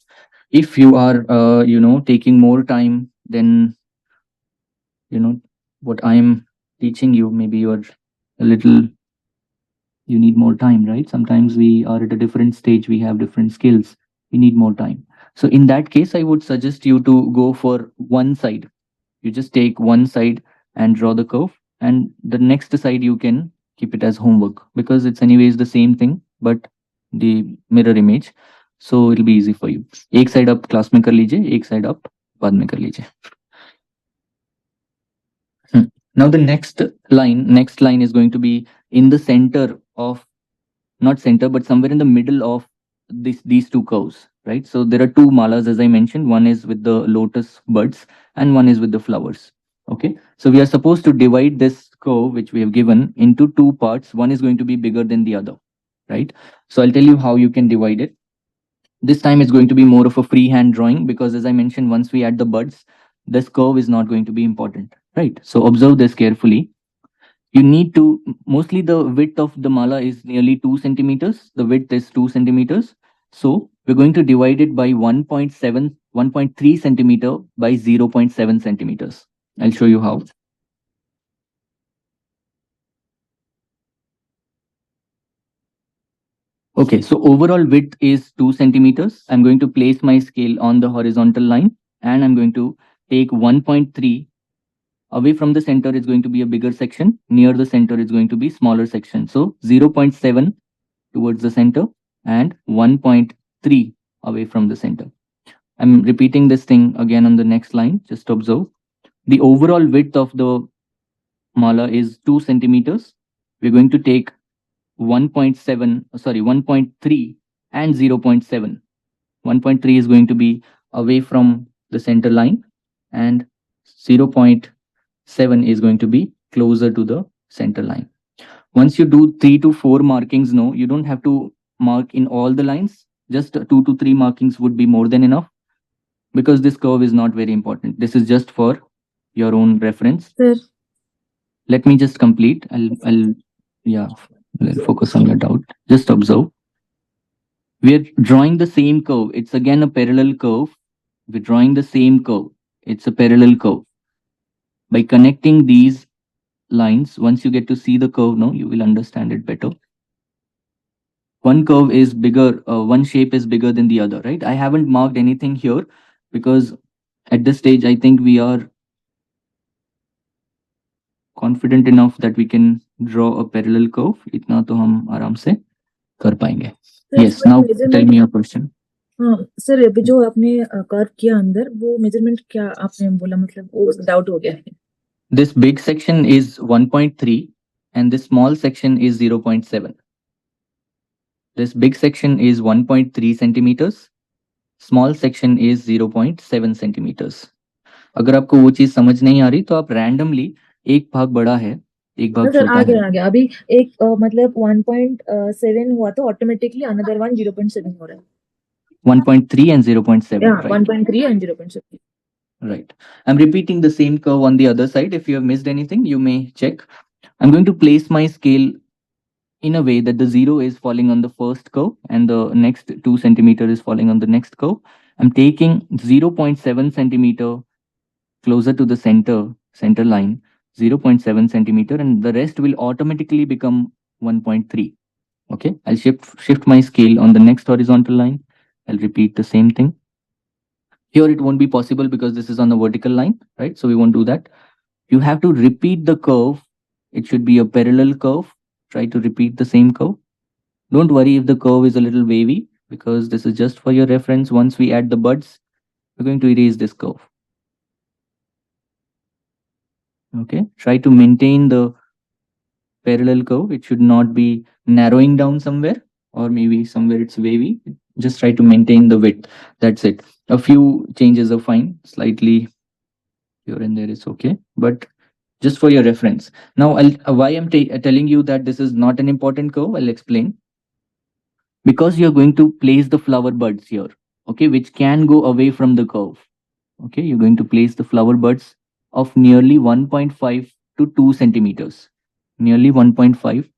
if you are taking more time than what I am teaching you, maybe you're a little, you need more time, right? Sometimes we are at a different stage, we have different skills, we need more time. So in that case, I would suggest you to go for one side. You just take one side and draw the curve, and the next side you can keep it as homework because it's anyways the same thing but the mirror image, so it'll be easy for you. एक side up class में कर लीजिए, एक side up बाद में कर लीजिए. Now the next line is going to be in the center of, not center, but somewhere in the middle of these two curves, right? So there are two malas, as I mentioned. One is with the lotus buds and one is with the flowers. Okay, so we are supposed to divide this curve which we have given into two parts. One is going to be bigger than the other, right? So I'll tell you how you can divide it. This time it's going to be more of a freehand drawing because, as I mentioned, once we add the buds, this curve is not going to be important, right? So observe this carefully. You need to, mostly the width of the mala is nearly 2 centimeters. The width is 2 centimeters. So we're going to divide it by 1.3 centimeter by 0.7 centimeters. I'll show you how. Okay, so overall width is 2 centimeters. I'm going to place my scale on the horizontal line and I'm going to take 1.3. Away from the center is going to be a bigger section. Near the center is going to be smaller section. So 0.7 towards the center and 1.3 away from the center. I'm repeating this thing again on the next line. Just observe. The overall width of the mala is 2 centimeters. We're going to take 1.3 and 0.7. 1.3 is going to be away from the center line and 0.7 is going to be closer to the center line. Once you do 3 to 4 markings, no, you don't have to mark in all the lines. Just 2 to 3 markings would be more than enough, because this curve is not very important. This is just for your own reference. Sir, Let me just complete. Yeah, I'll focus on your doubt. Just observe. We're drawing the same curve. It's again a parallel curve. We're drawing the same curve. It's a parallel curve. By connecting these lines, once you get to see the curve now, you will understand it better. One curve is bigger, one shape is bigger than the other, right? I haven't marked anything here because at this stage, I think we are confident enough that we can draw a parallel curve. इतना तो हम आराम से कर पाएंगे. sir, Yes, कोई now tell measurement, me your question. हाँ sir, अभी जो आपने कर्व किया अंदर, वो मेजरमेंट क्या आपने बोला, मतलब वो डाउट हो गया है. This big section is 1.3 and this small section is 0.7. This big section is 1.3 centimeters. Small section is 0.7 centimeters. अगर आपको वो चीज समझ नहीं आ रही तो आप रैंडमली एक भाग बड़ा है, एक भाग सर छोटा आ है. गया. अभी एक मतलब 1.7 हुआ तो ऑटोमेटिकली अनदर वन 0.7 हो रहा है. 1.3 and 0.7, Yeah, right? 1.3 and 0.7. Right. I'm repeating the same curve on the other side. If you have missed anything, you may check. I'm going to place my scale in a way that the 0 is falling on the first curve and the next 2 centimeter is falling on the next curve. I'm taking 0.7 centimeter closer to the center line, 0.7 centimeter, and the rest will automatically become 1.3. Okay, I'll shift my scale on the next horizontal line. I'll repeat the same thing. Here it won't be possible because this is on the vertical line, right? So we won't do that. You have to repeat the curve. It should be a parallel curve. Try to repeat the same curve. Don't worry if the curve is a little wavy, because this is just for your reference. Once we add the buds, we're going to erase this curve. Okay, try to maintain the parallel curve. It should not be narrowing down somewhere, or maybe somewhere it's wavy. Just try to maintain the width. That's it. A few changes are fine. Slightly here and there is okay, but just for your reference. Now, why I'm telling you that this is not an important curve, I'll explain. Because you're going to place the flower buds here, okay, which can go away from the curve. Okay, you're going to place the flower buds of nearly 1.5 to 2 centimeters. Nearly 1.5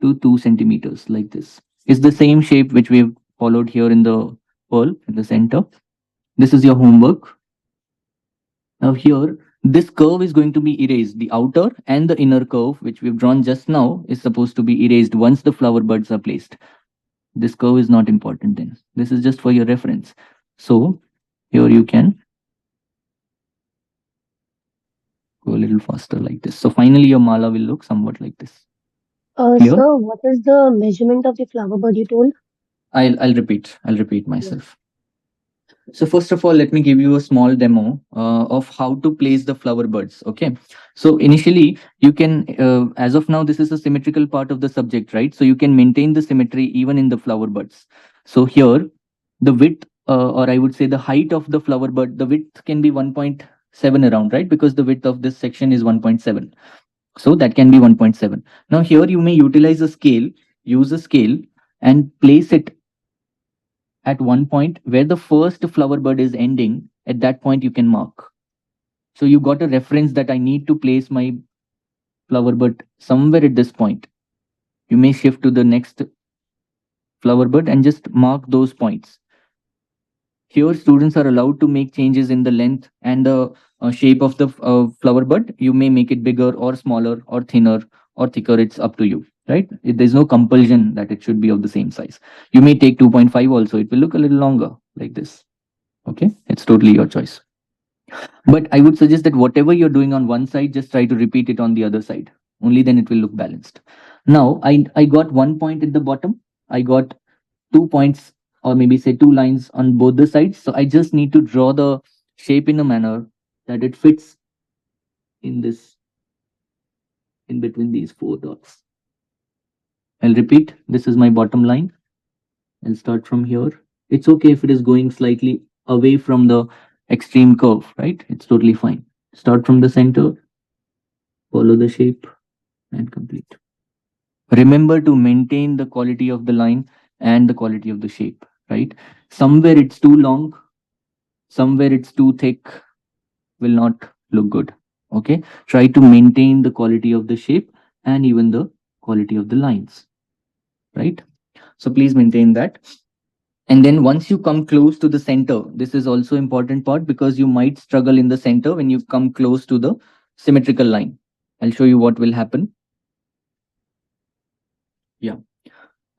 to 2 centimeters, like this. It's the same shape which we've followed here in the pearl in the center. This is your homework. Now here, this curve is going to be erased. The outer and the inner curve, which we've drawn just now, is supposed to be erased once the flower buds are placed. This curve is not important then. This is just for your reference. So here you can go a little faster like this. So finally your mala will look somewhat like this. Clear? Sir, what is the measurement of the flower bud you told? I'll repeat myself. So first of all, let me give you a small demo of how to place the flower buds. Okay. So initially you can, as of now, this is a symmetrical part of the subject, right? So you can maintain the symmetry even in the flower buds. So here, the width, or I would say the height of the flower bud, the width can be 1.7 around, right? Because the width of this section is 1.7. So that can be 1.7. Now here you may utilize a scale, use a scale and place it at one point where the first flower bud is ending. At that point you can mark. So you got a reference that I need to place my flower bud somewhere at this point. You may shift to the next flower bud and just mark those points. Here students are allowed to make changes in the length and the shape of the flower bud. You may make it bigger or smaller or thinner or thicker. It's up to you, right? There's no compulsion that it should be of the same size. You may take 2.5 also. It will look a little longer like this. Okay, it's totally your choice. But I would suggest that whatever you're doing on one side, just try to repeat it on the other side. Only then it will look balanced. Now, I got 1 point at the bottom. I got 2 points, or maybe say 2 lines on both the sides. So I just need to draw the shape in a manner that it fits in this, in between these 4 dots. I'll repeat. This is my bottom line. I'll start from here. It's okay if it is going slightly away from the extreme curve, right? It's totally fine. Start from the center, follow the shape and complete. remember to maintain the quality of the line and the quality of the shape, right? Somewhere it's too long, somewhere it's too thick, will not look good. Okay, try to maintain the quality of the shape and even the quality of the lines, right? So please maintain that. And then once you come close to the center, this is also important part because you might struggle in the center when you come close to the symmetrical line. I'll show you what will happen. Yeah,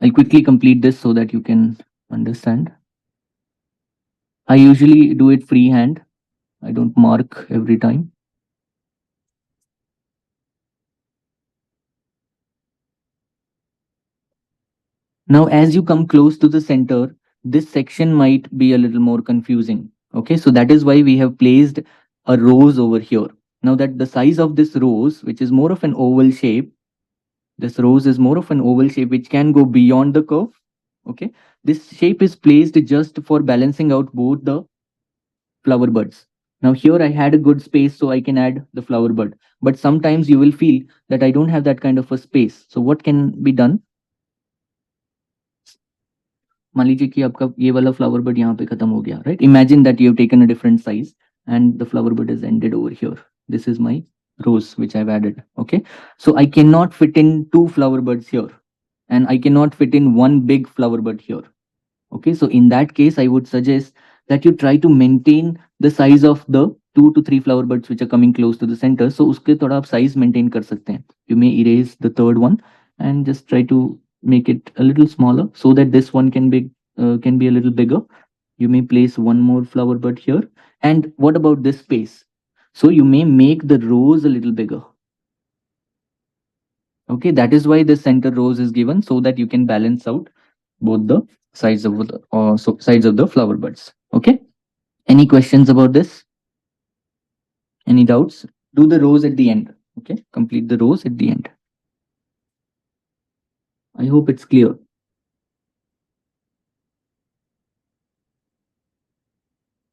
I'll quickly complete this so that you can understand. I usually do it freehand. I don't mark every time. Now, as you come close to the center, this section might be a little more confusing. Okay, so that is why we have placed a rose over here. Now that the size of this rose, which is more of an oval shape, this rose is more of an oval shape which can go beyond the curve. Okay, this shape is placed just for balancing out both the flower buds. Now here I had a good space so I can add the flower bud. But sometimes you will feel that I don't have that kind of a space. So what can be done? मान लीजिए कि आपका ये वाला flower bud यहाँ पे खत्म हो गया, right? Imagine that you have taken a different size and the flower bud is ended over here. This is my rose which I've added. Okay, so I cannot fit in two flower buds here, and I cannot fit in one big flower bud here. Okay, so in that case I would suggest that you try to maintain the size of the 2 to 3 flower buds which are coming close to the center. So उसके थोड़ा आप size maintain कर सकते हैं. You may erase the third one and just try to make it a little smaller so that this one can be a little bigger. You may place one more flower bud here. And what about this space? So you may make the rose a little bigger. Okay, that is why the center rose is given so that you can balance out both the sides of sides of the flower buds. Okay, any questions about this? Any doubts? Do the rose at the end. Okay, complete the rose at the end. I hope it's clear.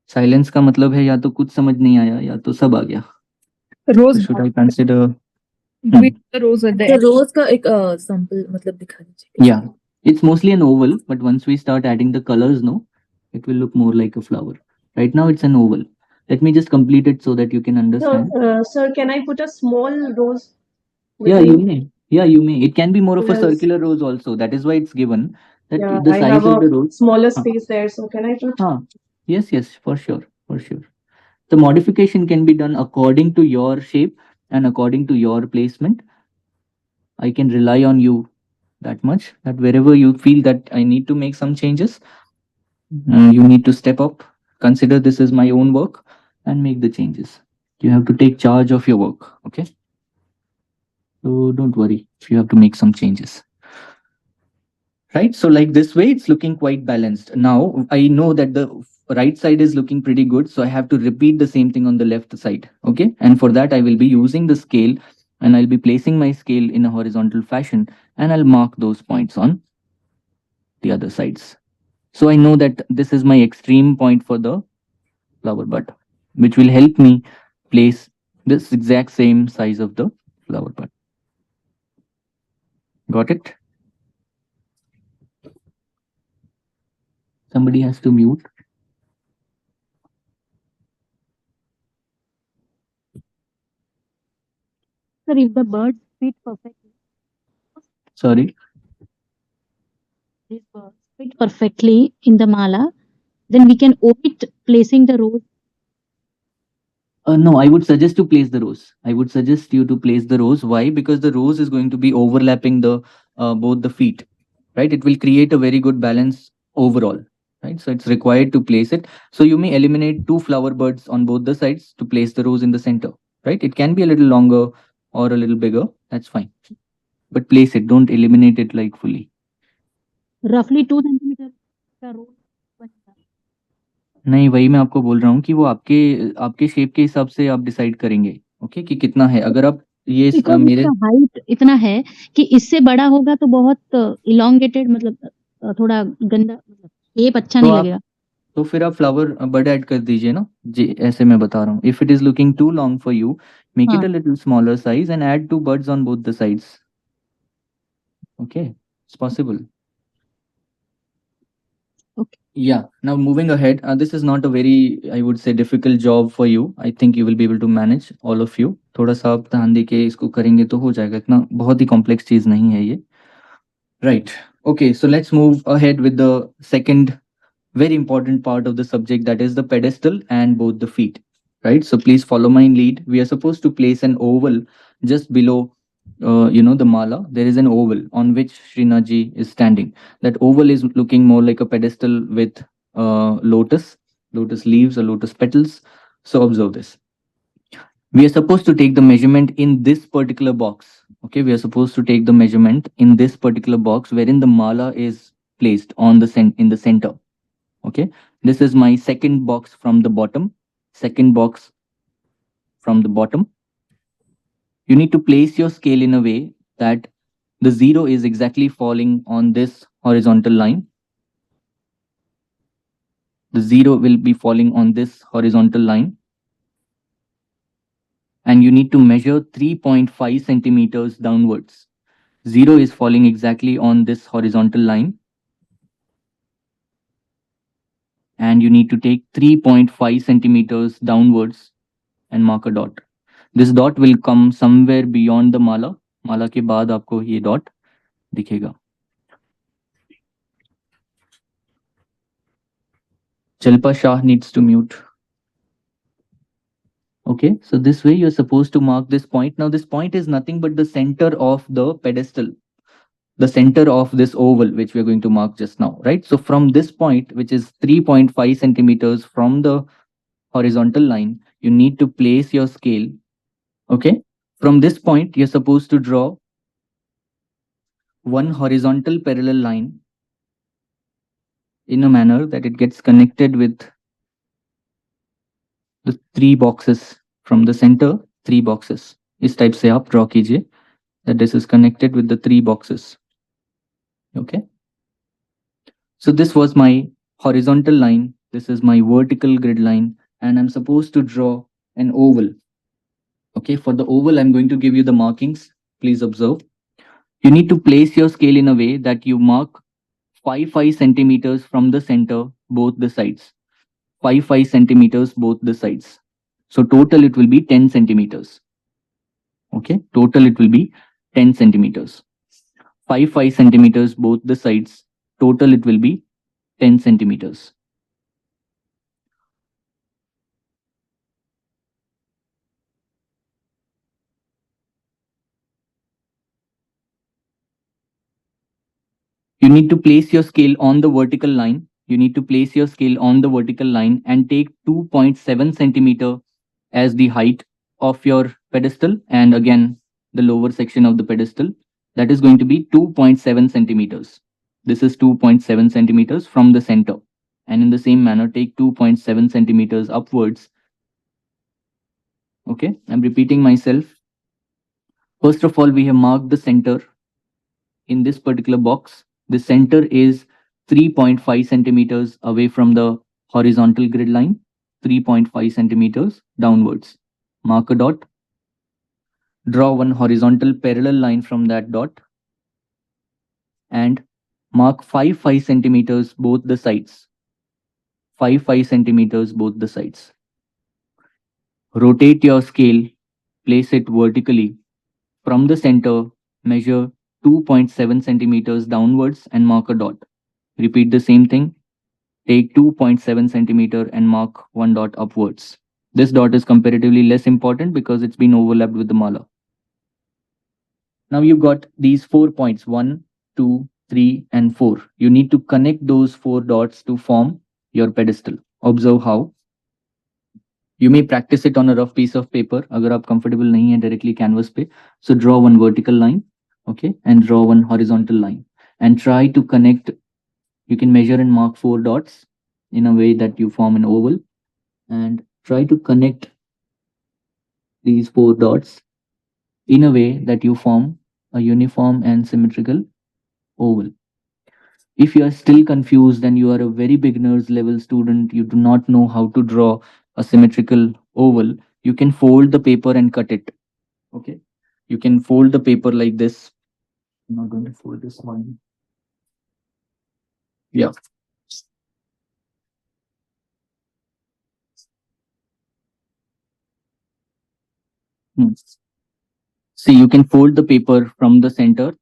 Silence का मतलब है या तो कुछ समझ नहीं आया या तो सब आ गया. रोज Should I consider? रोज रोज का एक सैंपल मतलब दिखा दीजिए. Yeah, it's mostly an oval, but once we start adding the colors, no, it will look more like a flower. Right now it's an oval. Let me just complete it so that you can understand. Sir, can I put a small rose? Yeah, you may. Yeah, you may. It can be more of a Yes. circular rose also. That is why it's given that Yeah, the I size have of the a rose. smaller space there, so can I put? Yes, yes, for sure, for sure. The modification can be done according to your shape and according to your placement. I can rely on you that much that wherever you feel that I need to make some changes, you need to step up, consider this is my own work and make the changes. You have to take charge of your work. Okay, so don't worry if you have to make some changes. Right, so like this way it's looking quite balanced. Now I know that the right side is looking pretty good, so I have to repeat the same thing on the left side. Okay, and for that I will be using the scale and I'll be placing my scale in a horizontal fashion and I'll mark those points on the other sides. So I know that this is my extreme point for the flower bud, which will help me place this exact same size of the flower bud. Got it? Somebody has to mute. Sir, if the birds fit perfectly, Sorry. these birds fit perfectly in the mala, then we can omit placing the rose. No, I would suggest to place the rose. I would suggest you to place the rose. Why? Because the rose is going to be overlapping the both the feet, right? It will create a very good balance overall, right? So it's required to place it. So you may eliminate 2 flower buds on both the sides to place the rose in the center, right? It can be a little longer or a little bigger. That's fine. But place it. Don't eliminate it like fully. Roughly 2 centimeter का rose बनेगा. नहीं, वही मैं आपको बोल रहा हूँ कि वो आपके शेप के हिसाब से आप डिसाइड करेंगे. ओके, कि कितना है. अगर आप ये Because मेरे इसका हाइट इतना है कि इससे बड़ा होगा तो बहुत इलोंगेटेड मतलब थोड़ा गंदा मतलब शेप अच्छा नहीं लगेगा. तो फिर आप फ्लावर बड ऐड कर दीजिए ना जी. ऐसे मैं बता रहा हूँ. If it is looking too long for you, make it a little smaller size and add 2 buds on both the sides. Okay, it's possible. Okay. Yeah. Now moving ahead, this is not a very, I would say, difficult job for you. I think you will be able to manage, all of you. थोड़ा सा आप ध्यान दे के इसको करेंगे तो हो जाएगा, इतना बहुत ही कॉम्प्लेक्स चीज नहीं है ये. Right. Okay, so let's move ahead with the second very important part of the subject, that is the pedestal and both the feet. Right. So please follow my lead. We are supposed to place an oval just below the mala. There is an oval on which Shrinathji is standing. That oval is looking more like a pedestal with lotus leaves or lotus petals. So observe this. We are supposed to take the measurement in this particular box. Okay, we are supposed to take the measurement in this particular box wherein the mala is placed on in the center. Okay, this is my second box from the bottom. Second box from the bottom. You need to place your scale in a way that the 0 is exactly falling on this horizontal line. The 0 will be falling on this horizontal line. And you need to measure 3.5 centimeters downwards. 0 is falling exactly on this horizontal line. And you need to take 3.5 centimeters downwards and mark a dot. This dot will come somewhere beyond the mala. माला के बाद आपको ये dot दिखेगा. Jalpa Shah needs to mute. Okay, so this way you're supposed to mark this point. Now this point is nothing but the center of the pedestal, the center of this oval, which we're going to mark just now, right? So from this point, which is 3.5 centimeters from the horizontal line, you need to place your scale. Okay, from this point, you're supposed to draw one horizontal parallel line in a manner that it gets connected with the three boxes from the center, three boxes. इस type से आप draw कीजिए that this is connected with the three boxes. Okay. So this was my horizontal line. This is my vertical grid line, and I'm supposed to draw an oval. Okay, for the oval, I'm going to give you the markings. Please observe. You need to place your scale in a way that you mark 5 centimeters from the center, both the sides. 5 centimeters, both the sides. So total it will be 10 centimeters. Okay, total it will be 10 centimeters. 5 centimeters, both the sides. Total it will be 10 centimeters. You need to place your scale on the vertical line. You need to place your scale on the vertical line and take 2.7 centimeter as the height of your pedestal, and again the lower section of the pedestal. That is going to be 2.7 centimeters. This is 2.7 centimeters from the center. And in the same manner, take 2.7 centimeters upwards. Okay, I'm repeating myself. First of all, we have marked the center in this particular box. The center is 3.5 centimeters away from the horizontal grid line, 3.5 centimeters downwards. Mark a dot. Draw one horizontal parallel line from that dot and mark 5 centimeters both the sides. 5 centimeters both the sides. Rotate your scale, place it vertically. From the center, measure 2.7 centimeters downwards and mark a dot. Repeat the same thing. Take 2.7 centimeter and mark one dot upwards. This dot is comparatively less important because it's been overlapped with the mala. Now you've got these 4 points, 1, 2, 3, and 4. You need to connect those 4 dots to form your pedestal. Observe how. You may practice it on a rough piece of paper अगर आप comfortable नहीं है directly canvas पे. So draw one vertical line, okay, and draw one horizontal line, and try to connect. You can measure and mark 4 dots in a way that you form an oval, and try to connect these 4 dots in a way that you form a uniform and symmetrical oval. If you are still confused and you are a very beginner's level student, you do not know how to draw a symmetrical oval, you can fold the paper and cut it. Okay, you can fold the paper like this I'm not going to fold this one. Yeah. Hmm. See, you can fold the paper from the center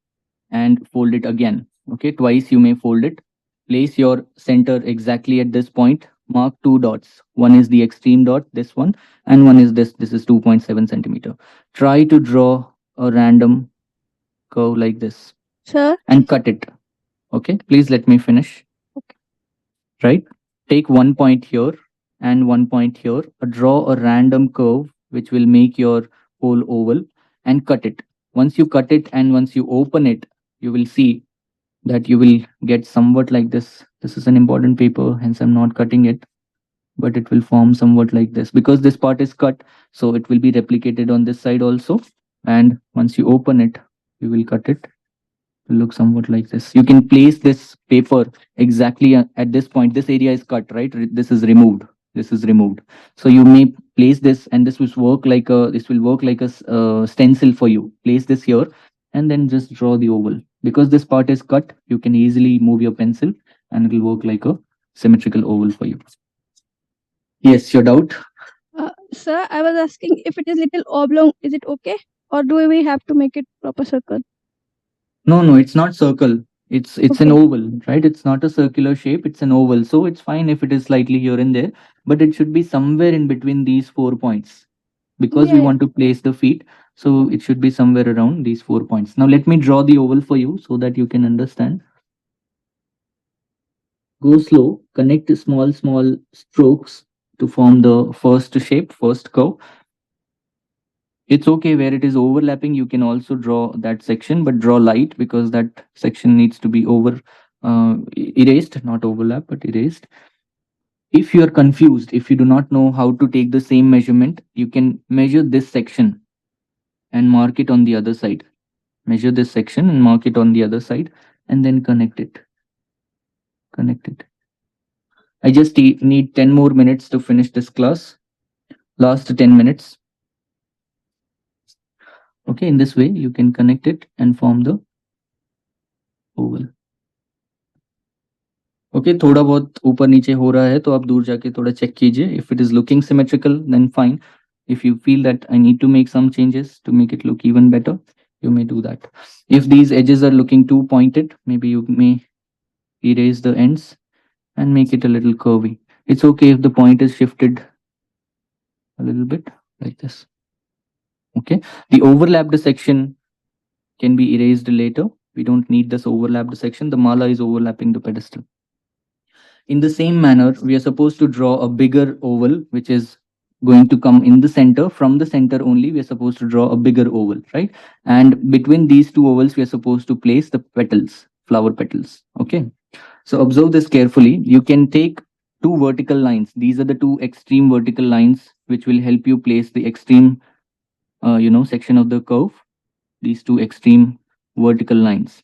and fold it again. Okay, twice you may fold it. Place your center exactly at this point. Mark two dots. One is the extreme dot, this one, and one is this. This is 2.7 centimeter. Try to draw a random curve like this. Sir? And cut it. Okay, please let me finish. Okay. Right? Take 1 point here and 1 point here. Draw a random curve which will make your whole oval and cut it. Once you cut it and once you open it, you will see that you will get somewhat like this. This is an important paper, hence I'm not cutting it, but it will form somewhat like this because this part is cut. So it will be replicated on this side also. And once you open it, you will cut it. It will look somewhat like this. You can place this paper exactly at this point. This area is cut, right? This is removed. This is removed. So you may place this and this will work like a stencil for you. Place this here and then just draw the oval. Because this part is cut, you can easily move your pencil and it will work like a symmetrical oval for you. Yes, your doubt? Sir, I was asking if it is little oblong, is it okay? Or do we have to make it proper circle? No, it's not circle. It's an Okay. oval, right? It's not a circular shape. It's an oval. So it's fine if it is slightly here and there, but it should be somewhere in between these 4 points because we Yeah. want to place the feet. So it should be somewhere around these 4 points. Now let me draw the oval for you so that you can understand. Go slow. Connect small strokes to form the first shape, first curve. It's okay where it is overlapping, you can also draw that section, but draw light because that section needs to be erased, not overlap, but erased. If you are confused, if you do not know how to take the same measurement, you can measure this section and mark it on the other side. Measure this section and mark it on the other side and then connect it. Connect it. I just need 10 more minutes to finish this class. Last 10 minutes. Okay, in this way, you can connect it and form the oval. Okay थोड़ा बहुत ऊपर नीचे हो रहा है तो आप दूर जाके थोड़ा चेक कीजिए if it is looking symmetrical then fine if you feel that I need to make some changes to make it look even better, you may do that. If these edges are looking too pointed, maybe you may erase the ends and make it a little curvy. It's okay if the point is shifted a little bit like this. Okay, the overlapped section can be erased later. We don't need this overlapped section. The mala is overlapping the pedestal. In the same manner, we are supposed to draw a bigger oval, which is going to come in the center. From the center only, we are supposed to draw a bigger oval, right? And between these two ovals, we are supposed to place the petals, flower petals. Okay. So observe this carefully. You can take two vertical lines. These are the two extreme vertical lines, which will help you place the extreme, section of the curve. These two extreme vertical lines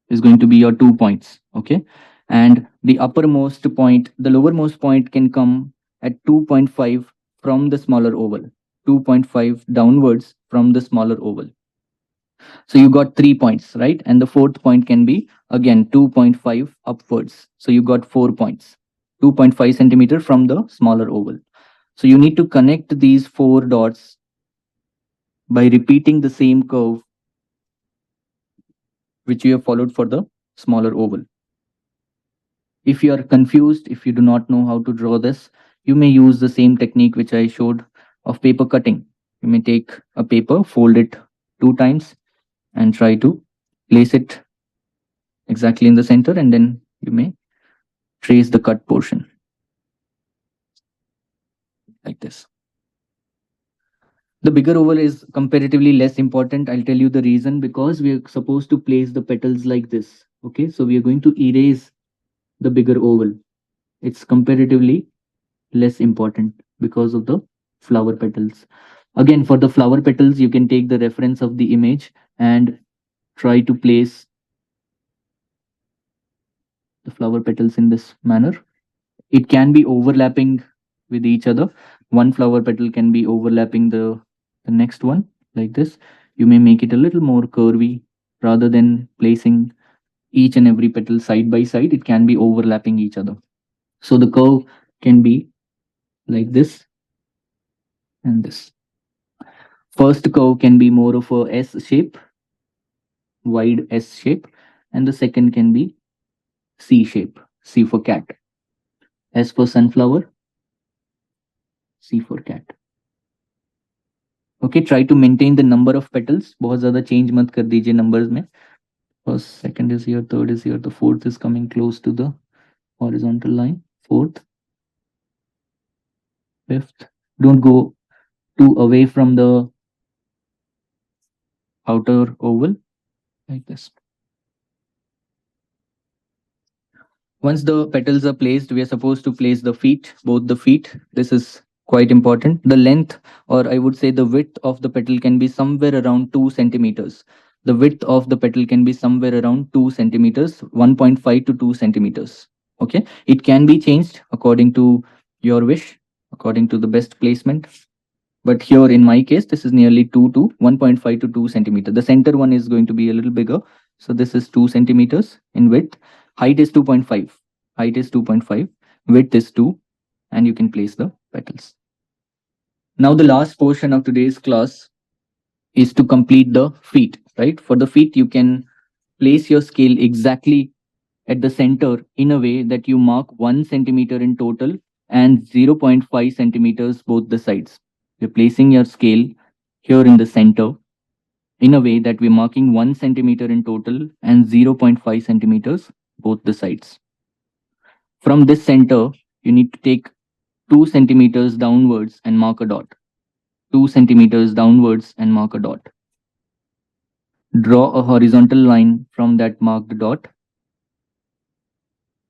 is going to be your 2 points. Okay. And the uppermost point, the lowermost point can come at 2.5 from the smaller oval, 2.5 downwards from the smaller oval. So you got 3 points, right? And the fourth point can be again 2.5 upwards. So you got 4 points, 2.5 centimeter from the smaller oval. So you need to connect these 4 dots by repeating the same curve which you have followed for the smaller oval. If you are confused, if you do not know how to draw this, you may use the same technique which I showed of paper cutting. You may take a paper, fold it 2 times and try to place it exactly in the center, and then you may trace the cut portion like this. The bigger oval is comparatively less important. I'll tell you the reason, because we are supposed to place the petals like this. Okay, so we are going to erase the bigger oval. It's comparatively less important because of the flower petals. Again, for the flower petals, you can take the reference of the image and try to place the flower petals in this manner. It can be overlapping with each other. One flower petal can be overlapping the next one like this. You may make it a little more curvy rather than placing each and every petal side by side, it can be overlapping each other. So the curve can be like this and this. First curve can be more of a S shape, wide S shape, and the second can be C shape, C for cat. S for sunflower, C for cat. Okay, try to maintain the number of petals. बहुत ज़्यादा change मत कर दीजिए numbers में. First, second is here, third is here, the fourth is coming close to the horizontal line. Fourth, fifth. Don't go too away from the outer oval like this. Once the petals are placed, we are supposed to place the feet, both the feet. This is quite important. The length, or I would say the width of the petal can be somewhere around 2 centimeters. The width of the petal can be somewhere around 2 centimeters, 1.5 to 2 centimeters. Okay, it can be changed according to your wish, according to the best placement. But here in my case, this is nearly 2 to 1.5 to 2 centimeter. The center one is going to be a little bigger. So this is 2 centimeters in width. Height is 2.5. Height is 2.5. Width is 2. And you can place the petals. Now the last portion of today's class is to complete the feet, right? For the feet, you can place your scale exactly at the center in a way that you mark 1 centimeter in total and 0.5 centimeters both the sides. You're placing your scale here in the center in a way that we're marking 1 centimeter in total and 0.5 centimeters both the sides. From this center, you need to take 2 centimeters downwards and mark a dot. 2 centimeters downwards and mark a dot. Draw a horizontal line from that marked dot.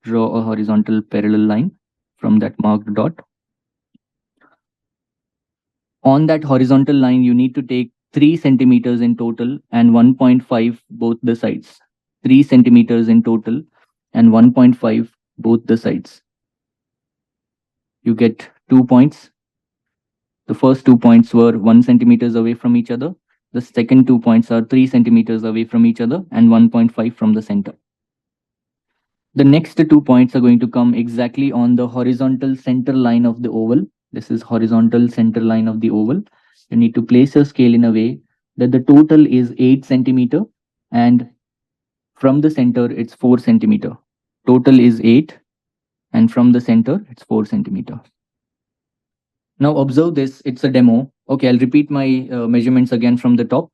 Draw a horizontal parallel line from that marked dot. On that horizontal line, you need to take 3 centimeters in total and 1.5 both the sides. 3 centimeters in total and 1.5 both the sides. You get 2 points. The first 2 points were 1 centimeters away from each other. The second 2 points are 3 centimeters away from each other and 1.5 from the center. The next 2 points are going to come exactly on the horizontal center line of the oval. This is horizontal center line of the oval. You need to place your scale in a way that the total is 8 centimeter and from the center it's 4 centimeter. Total is 8 and from the center it's 4 centimeter. Now observe this, it's a demo. Okay, I'll repeat my measurements again from the top.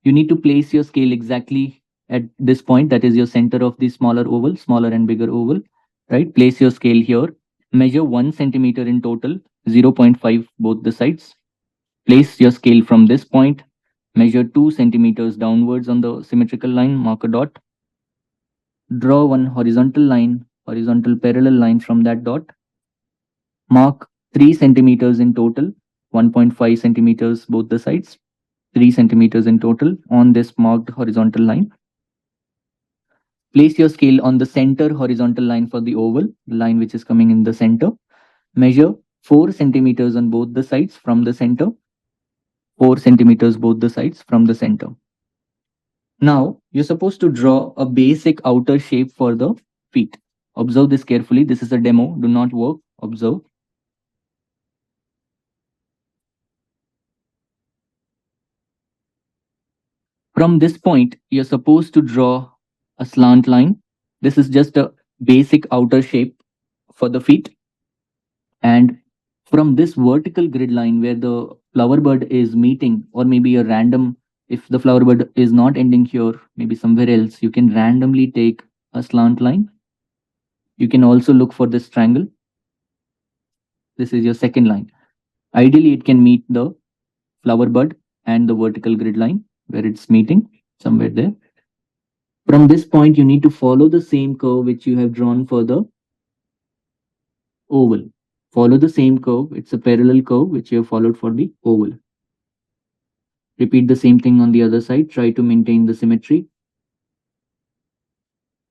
You need to place your scale exactly at this point, that is your center of the smaller oval, smaller and bigger oval, right? Place your scale here, measure 1 centimeter in total, 0.5 both the sides. Place your scale from this point, measure 2 centimeters downwards on the symmetrical line, mark a dot. Draw one horizontal line, horizontal parallel line from that dot. Mark 3 centimeters in total, 1.5 centimeters both the sides, 3 centimeters in total on this marked horizontal line. Place your scale on the center horizontal line for the oval, the line which is coming in the center. Measure 4 centimeters on both the sides from the center. 4 centimeters both the sides from the center. Now, you're supposed to draw a basic outer shape for the feet. Observe this carefully. This is a demo. Do not work. Observe. From this point, you're supposed to draw a slant line. This is just a basic outer shape for the feet. And from this vertical grid line where the flower bud is meeting, or maybe a random, if the flower bud is not ending here, maybe somewhere else, you can randomly take a slant line. You can also look for this triangle. This is your second line. Ideally, it can meet the flower bud and the vertical grid line where it's meeting, somewhere there. From this point, you need to follow the same curve which you have drawn for the oval. Follow the same curve. It's a parallel curve which you have followed for the oval. Repeat the same thing on the other side. Try to maintain the symmetry.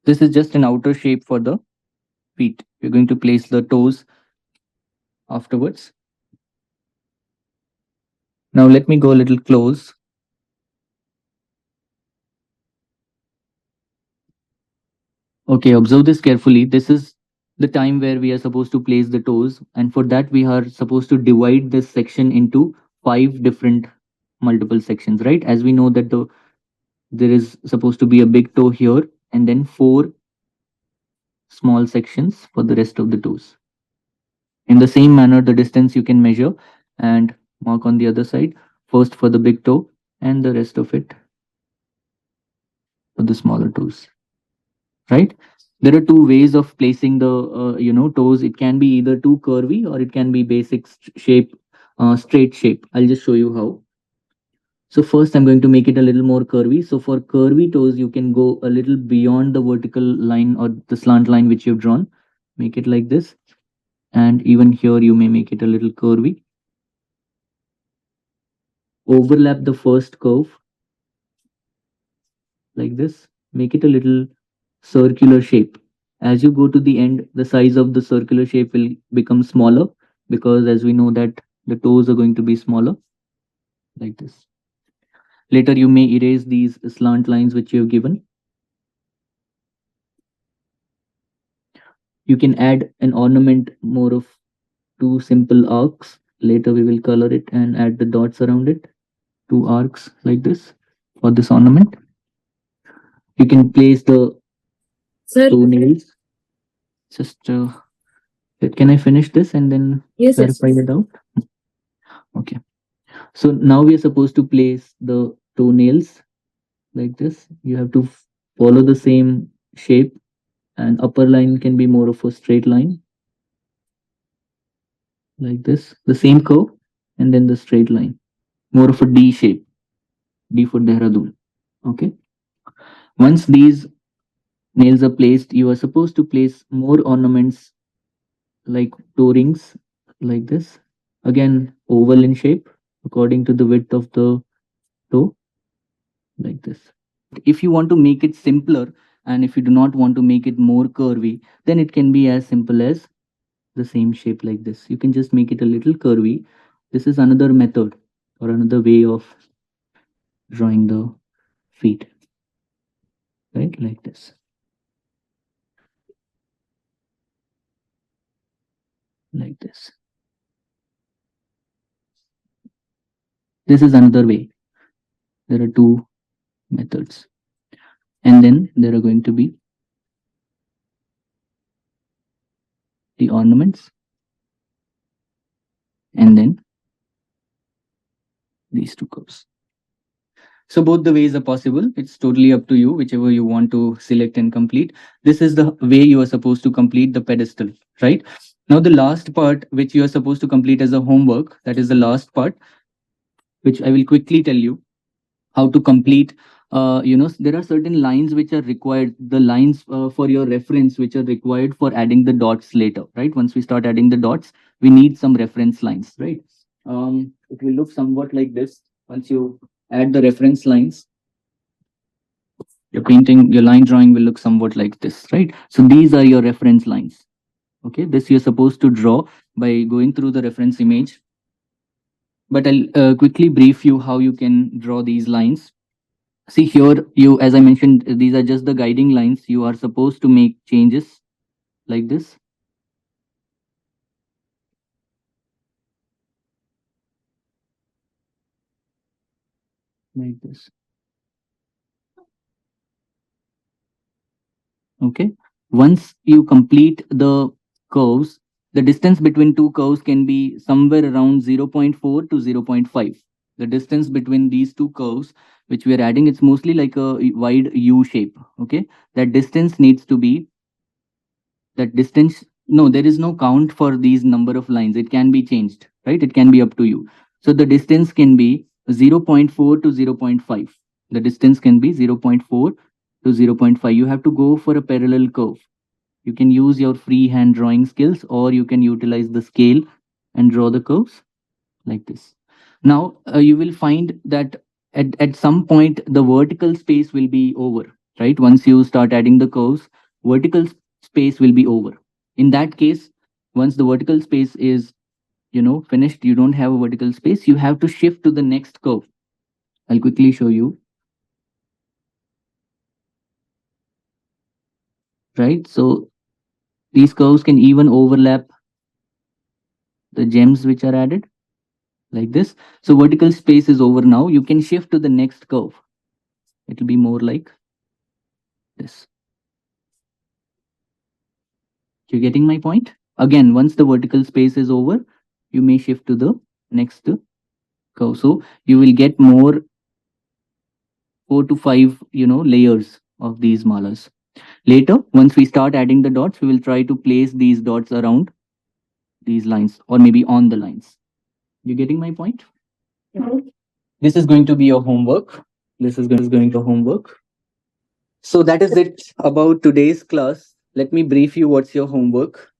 This is just an outer shape for the feet. We're going to place the toes afterwards. Now let me go a little close. Okay, observe this carefully. This is the time where we are supposed to place the toes, and for that we are supposed to divide this section into 5 different multiple sections, right? As we know that there is supposed to be a big toe here, and then 4 small sections for the rest of the toes. In the same manner, the distance you can measure and mark on the other side, first for the big toe and the rest of it for the smaller toes, right? There are 2 ways of placing the toes. It can be either too curvy or it can be basic shape, straight shape. I'll just show you how. So first I'm going to make it a little more curvy. So for curvy toes, you can go a little beyond the vertical line or the slant line which you've drawn. Make it like this. And even here you may make it a little curvy. Overlap the first curve like this. Make it a little circular shape. As you go to the end, the size of the circular shape will become smaller, because as we know that the toes are going to be smaller like this. Later you may erase these slant lines which you have given. You can add an ornament more of 2 simple arcs. Later we will color it and add the dots around it. 2 arcs like this for this ornament. You can place the Sir, toenails. Just can I finish this and then yes, yes. clarify it out? Okay. So now we are supposed to place the toenails like this. You have to follow the same shape, and upper line can be more of a straight line like this. The same curve and then the straight line, more of a D shape. D for Dehradun. Okay. Once these nails are placed, you are supposed to place more ornaments like toe rings like this. Again, oval in shape according to the width of the toe like this. If you want to make it simpler and if you do not want to make it more curvy, then it can be as simple as the same shape like this. You can just make it a little curvy. This is another method or another way of drawing the feet, right? Like this. Like this. This is another way. There are 2 methods. And then there are going to be the ornaments, and then these 2 curves. So both the ways are possible. It's totally up to you, whichever you want to select and complete. This is the way you are supposed to complete the pedestal, right? Now the last part which you are supposed to complete as a homework, that is the last part, which I will quickly tell you how to complete. There are certain lines which are required, the lines for your reference which are required for adding the dots later, right? Once we start adding the dots, we need some reference lines, right? It will look somewhat like this. Once you add the reference lines, your painting, your line drawing will look somewhat like this, right? So these are your reference lines. Okay, this you're supposed to draw by going through the reference image. But I'll quickly brief you how you can draw these lines. See here, you, as I mentioned, these are just the guiding lines. You are supposed to make changes like this. Like this. Okay. Once you complete the curves, the distance between 2 curves can be somewhere around 0.4 to 0.5. The distance between these 2 curves, which we are adding, it's mostly like a wide U shape. Okay. That distance needs to be, that distance, no, there is no count for these number of lines. It can be changed, right? It can be up to you. So the distance can be 0.4 to 0.5. The distance can be 0.4 to 0.5. You have to go for a parallel curve. You can use your freehand drawing skills, or you can utilize the scale and draw the curves like this. Now you will find that at some point the vertical space will be over, right? Once you start adding the curves, vertical space will be over. In that case, once the vertical space is finished, you don't have a vertical space, you have to shift to the next curve. I'll quickly show you. right? So these curves can even overlap the gems which are added like this. So vertical space is over now. You can shift to the next curve. It will be more like this. You're getting my point? Again, once the vertical space is over, you may shift to the next curve. So you will get more 4 to 5, layers of these malas. Later, once we start adding the dots, we will try to place these dots around these lines or maybe on the lines. You getting my point? This is going to be your homework. This is going to homework. So that is it about today's class. Let me brief you what's your homework.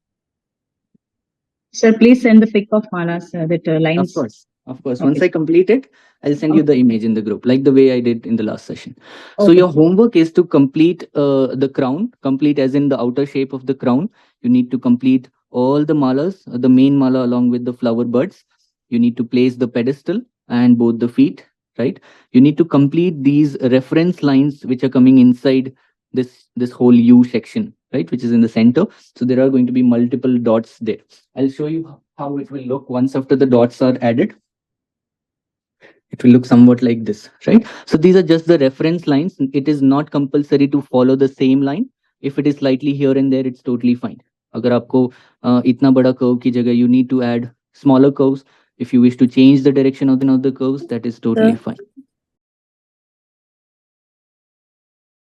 Sir, please send the pic of malas with lines. Of course. Of course. Okay. Once I complete it, I'll send you the image in the group, like the way I did in the last session. So Okay. your homework is to complete the crown, complete as in the outer shape of the crown. You need to complete all the malas, the main mala along with the flower buds. You need to place the pedestal and both the feet, right? You need to complete these reference lines which are coming inside this whole U section, right? Which is in the center. So there are going to be multiple dots there. I'll show you how it will look once after the dots are added. It will look somewhat like this, right? So these are just the reference lines. It is not compulsory to follow the same line. If it is slightly here and there, it's totally fine. अगर आपको इतना बड़ा curve की जगह you need to add smaller curves. If you wish to change the direction of the curves, that is totally fine.